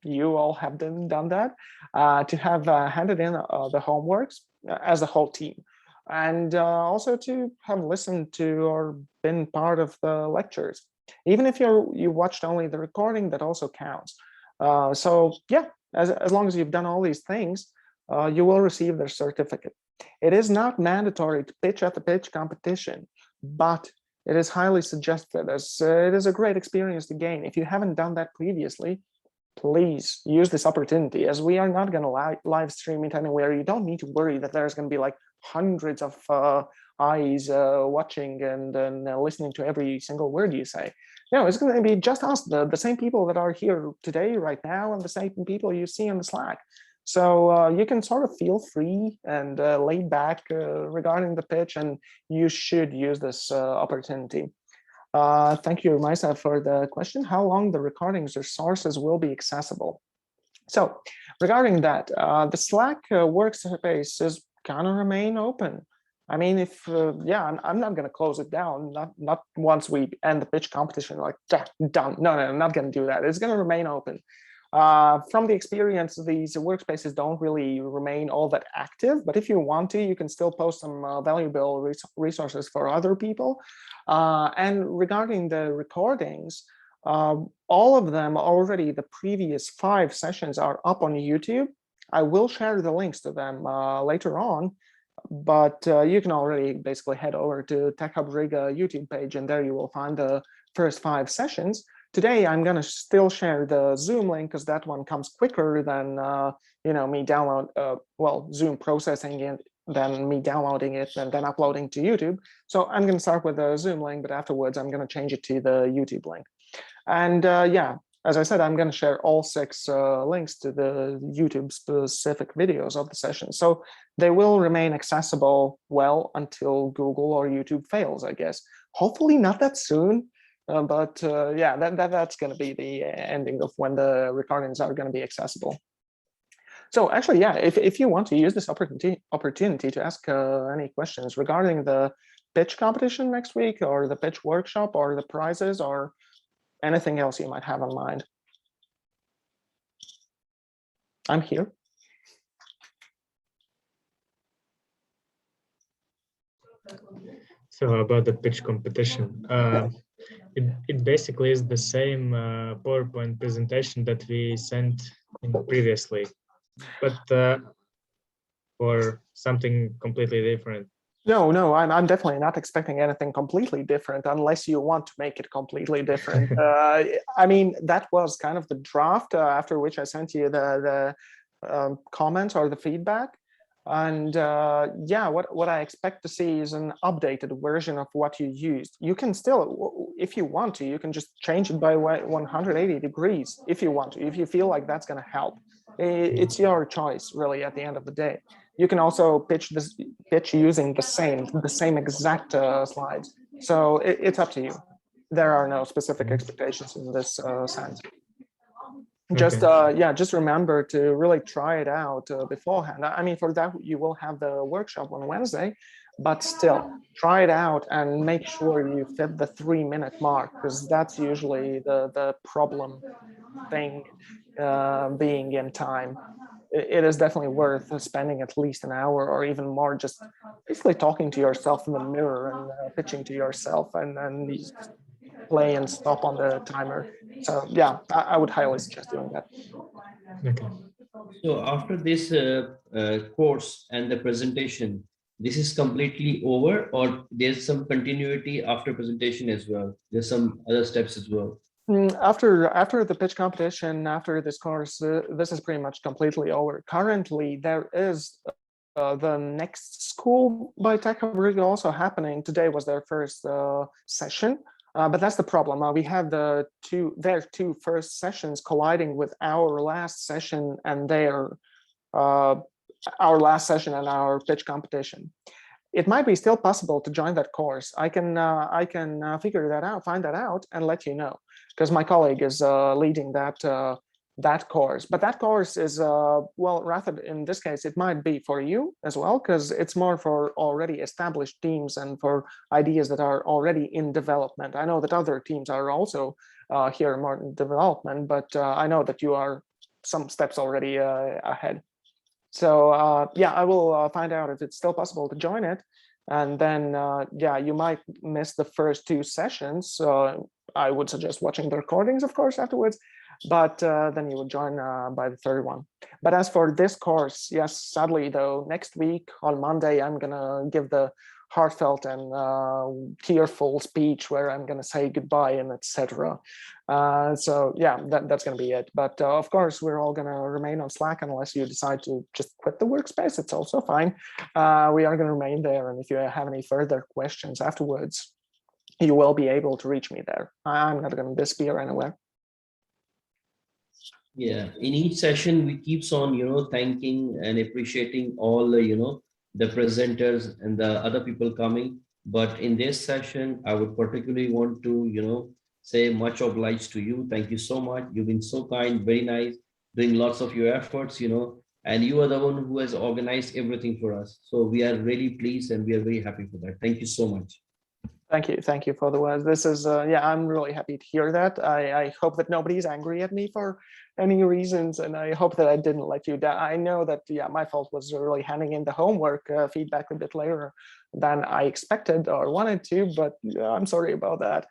You all have done that, to have handed in the homeworks as a whole team, and also to have listened to or been part of the lectures. Even if you watched only the recording, that also counts. So yeah, as long as you've done all these things, you will receive their certificate. It is not mandatory to pitch at the pitch competition, but it is highly suggested, as it is a great experience to gain. If you haven't done that previously, please use this opportunity, as we are not going to live stream it anywhere. You don't need to worry that there's going to be like hundreds of eyes watching and listening to every single word you say. No, it's going to be just us, the same people that are here today, right now, and the same people you see on the Slack. So you can sort of feel free and laid back regarding the pitch, and you should use this opportunity. Thank you, Maisa, for the question. How long the recordings or sources will be accessible? So regarding that, the Slack workspace is gonna remain open. I mean, if yeah, I'm not gonna close it down. Not once we end the pitch competition, like done. No, I'm not gonna do that. It's gonna remain open. From the experience, these workspaces don't really remain all that active, but if you want to, you can still post some valuable resources for other people. And regarding the recordings, all of them already, the previous 5 sessions are up on YouTube. I will share the links to them later on, but you can already basically head over to Tech Hub Riga YouTube page, and there you will find the first 5 sessions. Today, I'm going to still share the Zoom link, because that one comes quicker than me download, Zoom processing it, than me downloading it and then uploading to YouTube. So I'm going to start with the Zoom link, but afterwards I'm going to change it to the YouTube link. And yeah, as I said, I'm going to share all 6 links to the YouTube specific videos of the session. So they will remain accessible well until Google or YouTube fails, I guess. Hopefully not that soon. But yeah, that's going to be the ending of when the recordings are going to be accessible. So actually, yeah, if you want to use this opportunity to ask any questions regarding the pitch competition next week, or the pitch workshop, or the prizes, or anything else you might have in mind, I'm here. So about the pitch competition, it basically is the same PowerPoint presentation that we sent previously, but for something completely different. No, I'm definitely not expecting anything completely different, unless you want to make it completely different. I mean, that was kind of the draft after which I sent you the comments or the feedback. And yeah, what I expect to see is an updated version of what you used. You can still, if you want to, you can just change it by 180 degrees if you want to, if you feel like that's going to help. It's your choice, really, at the end of the day. You can also pitch using the same exact slides. So it's up to you. There are no specific expectations in this sense. Just yeah, just remember to really try it out beforehand. I mean, for that you will have the workshop on Wednesday, but still try it out and make sure you fit the 3-minute mark, because that's usually the problem thing, being in time. It is definitely worth spending at least an hour or even more just basically talking to yourself in the mirror and pitching to yourself, and play and stop on the timer. So yeah, I would highly suggest doing that. Okay. So after this course and the presentation, this is completely over, or there's some continuity after presentation as well? There's some other steps as well? After the pitch competition, after this course, this is pretty much completely over. Currently, there is the next school by Tech Hub Riga also happening. Today was their first session. But that's the problem. We have their 2 first sessions colliding with our last session and our last session and our pitch competition. It might be still possible to join that course. I can figure that out, find that out, and let you know, because my colleague is leading that course. But that course is well, rather in this case, it might be for you as well, because it's more for already established teams and for ideas that are already in development. I know that other teams are also here more in development, but I know that you are some steps already ahead. So yeah, I will find out if it's still possible to join it. And then yeah, you might miss the first 2 sessions I would suggest watching the recordings, of course, afterwards. But then you would join by the third one. But as for this course, yes, sadly though, next week on Monday, I'm gonna give the heartfelt and tearful speech where I'm gonna say goodbye and etc. So yeah, that's gonna be it. But of course, we're all gonna remain on Slack unless you decide to just quit the workspace. It's also fine. We are gonna remain there, and if you have any further questions afterwards, you will be able to reach me there. I'm not gonna disappear anywhere. Yeah, in each session, we keeps on, thanking and appreciating all the, the presenters and the other people coming. But in this session, I would particularly want to, say much obliged to you. Thank you so much. You've been so kind, very nice, doing lots of your efforts, and you are the one who has organized everything for us. So we are really pleased and we are very happy for that. Thank you so much. Thank you for the words. This is, yeah, I'm really happy to hear that. I hope that nobody's angry at me for any reasons, and I hope that I didn't let you down. I know that, yeah, my fault was really handing in the homework feedback a bit later than I expected or wanted to, but I'm sorry about that.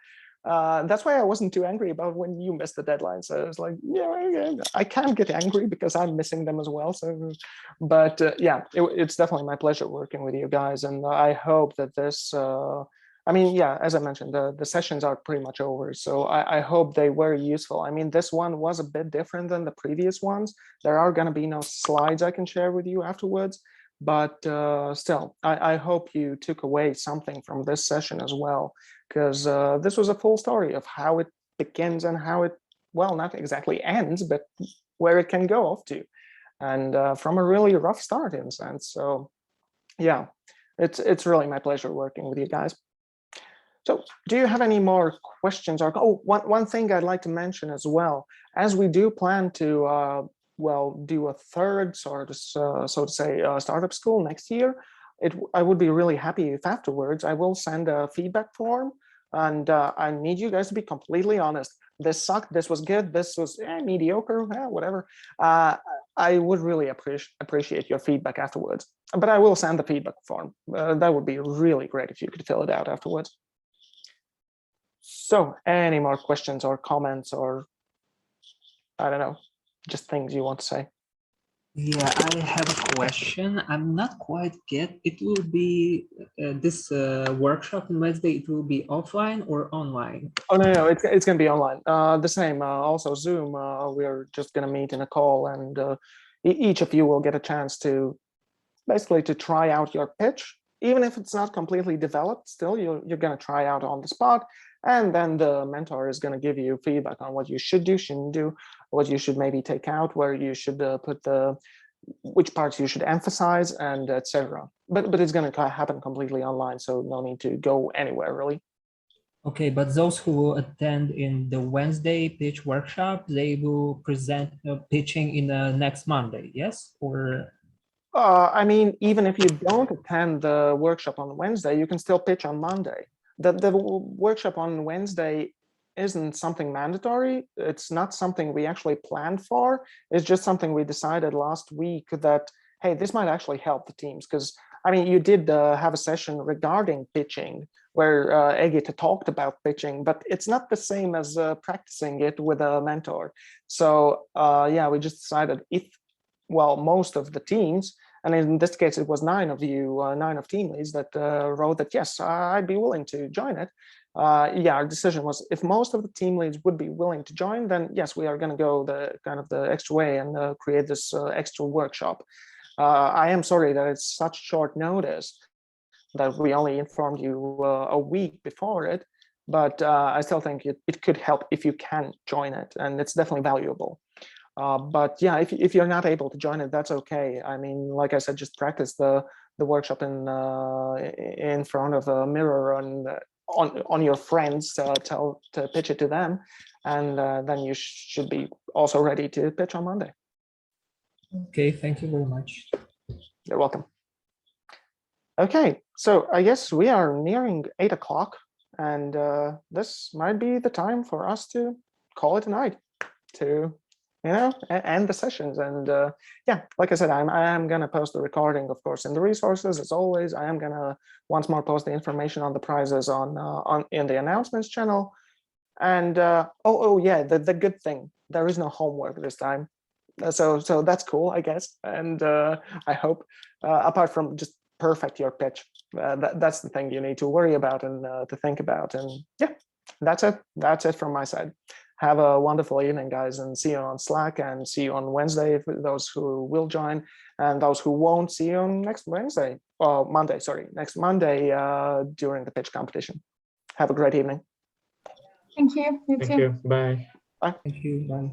That's why I wasn't too angry about when you missed the deadline. So I was like, yeah, I can't get angry because I'm missing them as well. So, but yeah, it's definitely my pleasure working with you guys, and I hope that this. I mean, yeah, as I mentioned, the sessions are pretty much over. So I hope they were useful. I mean, this one was a bit different than the previous ones. There are going to be no slides I can share with you afterwards. But still, I hope you took away something from this session as well, because this was a full story of how it begins and how it, well, not exactly ends, but where it can go off to. And from a really rough start in a sense. So yeah, it's really my pleasure working with you guys. So do you have any more questions? Or one thing I'd like to mention as well, as we do plan to, well, do a third sort of, so to say, startup school next year, I would be really happy if afterwards I will send a feedback form, and I need you guys to be completely honest. This sucked, this was good, this was mediocre, whatever. I would really appreciate your feedback afterwards, but I will send the feedback form. That would be really great if you could fill it out afterwards. So any more questions or comments, or I don't know, just things you want to say? Yeah, I have a question. I'm not quite get. It will be this workshop on Wednesday. It will be offline or online? Oh no, it's going to be online. The same. Also Zoom. We're just going to meet in a call, and each of you will get a chance to basically to try out your pitch, even if it's not completely developed. Still, you're going to try out on the spot. And then the mentor is going to give you feedback on what you should do, shouldn't do, what you should maybe take out, where you should put which parts you should emphasize, and etc. But it's going to happen completely online, so no need to go anywhere really. Okay, but those who attend in the Wednesday pitch workshop, they will present pitching in next Monday, yes? Or I mean, even if you don't attend the workshop on Wednesday, you can still pitch on Monday. The workshop on Wednesday isn't something mandatory. It's not something we actually planned for. It's just something we decided last week that, hey, this might actually help the teams. Because, I mean, you did have a session regarding pitching where Egita talked about pitching, but it's not the same as practicing it with a mentor. So yeah, we just decided if, well, most of the teams, and in this case, it was 9 of you, 9 of team leads that wrote that, yes, I'd be willing to join it. Yeah, our decision was if most of the team leads would be willing to join, then yes, we are going to go the kind of the extra way and create this extra workshop. I am sorry that it's such short notice that we only informed you a week before it, but I still think it could help if you can join it, and it's definitely valuable. But yeah, if you're not able to join it, that's okay. I mean, like I said, just practice the workshop in front of a mirror and on your friends, to pitch it to them, and then you should be also ready to pitch on Monday. okay, thank you very much. You're welcome. Okay, so I guess we are nearing 8 o'clock, and this might be the time for us to call it a night, to end the sessions. And yeah, like I said, I'm gonna post the recording, of course, in the resources as always. I am gonna once more post the information on the prizes on in the announcements channel. And oh yeah, the good thing, there is no homework this time. So that's cool, I guess. And I hope, apart from just perfect your pitch, that's the thing you need to worry about and to think about. And yeah, that's it from my side. Have a wonderful evening, guys, and see you on Slack, and see you on Wednesday for those who will join, and those who won't, see you on next Monday, next Monday during the pitch competition. Have a great evening. Thank you. You Thank too. you. Bye. Thank you. Bye.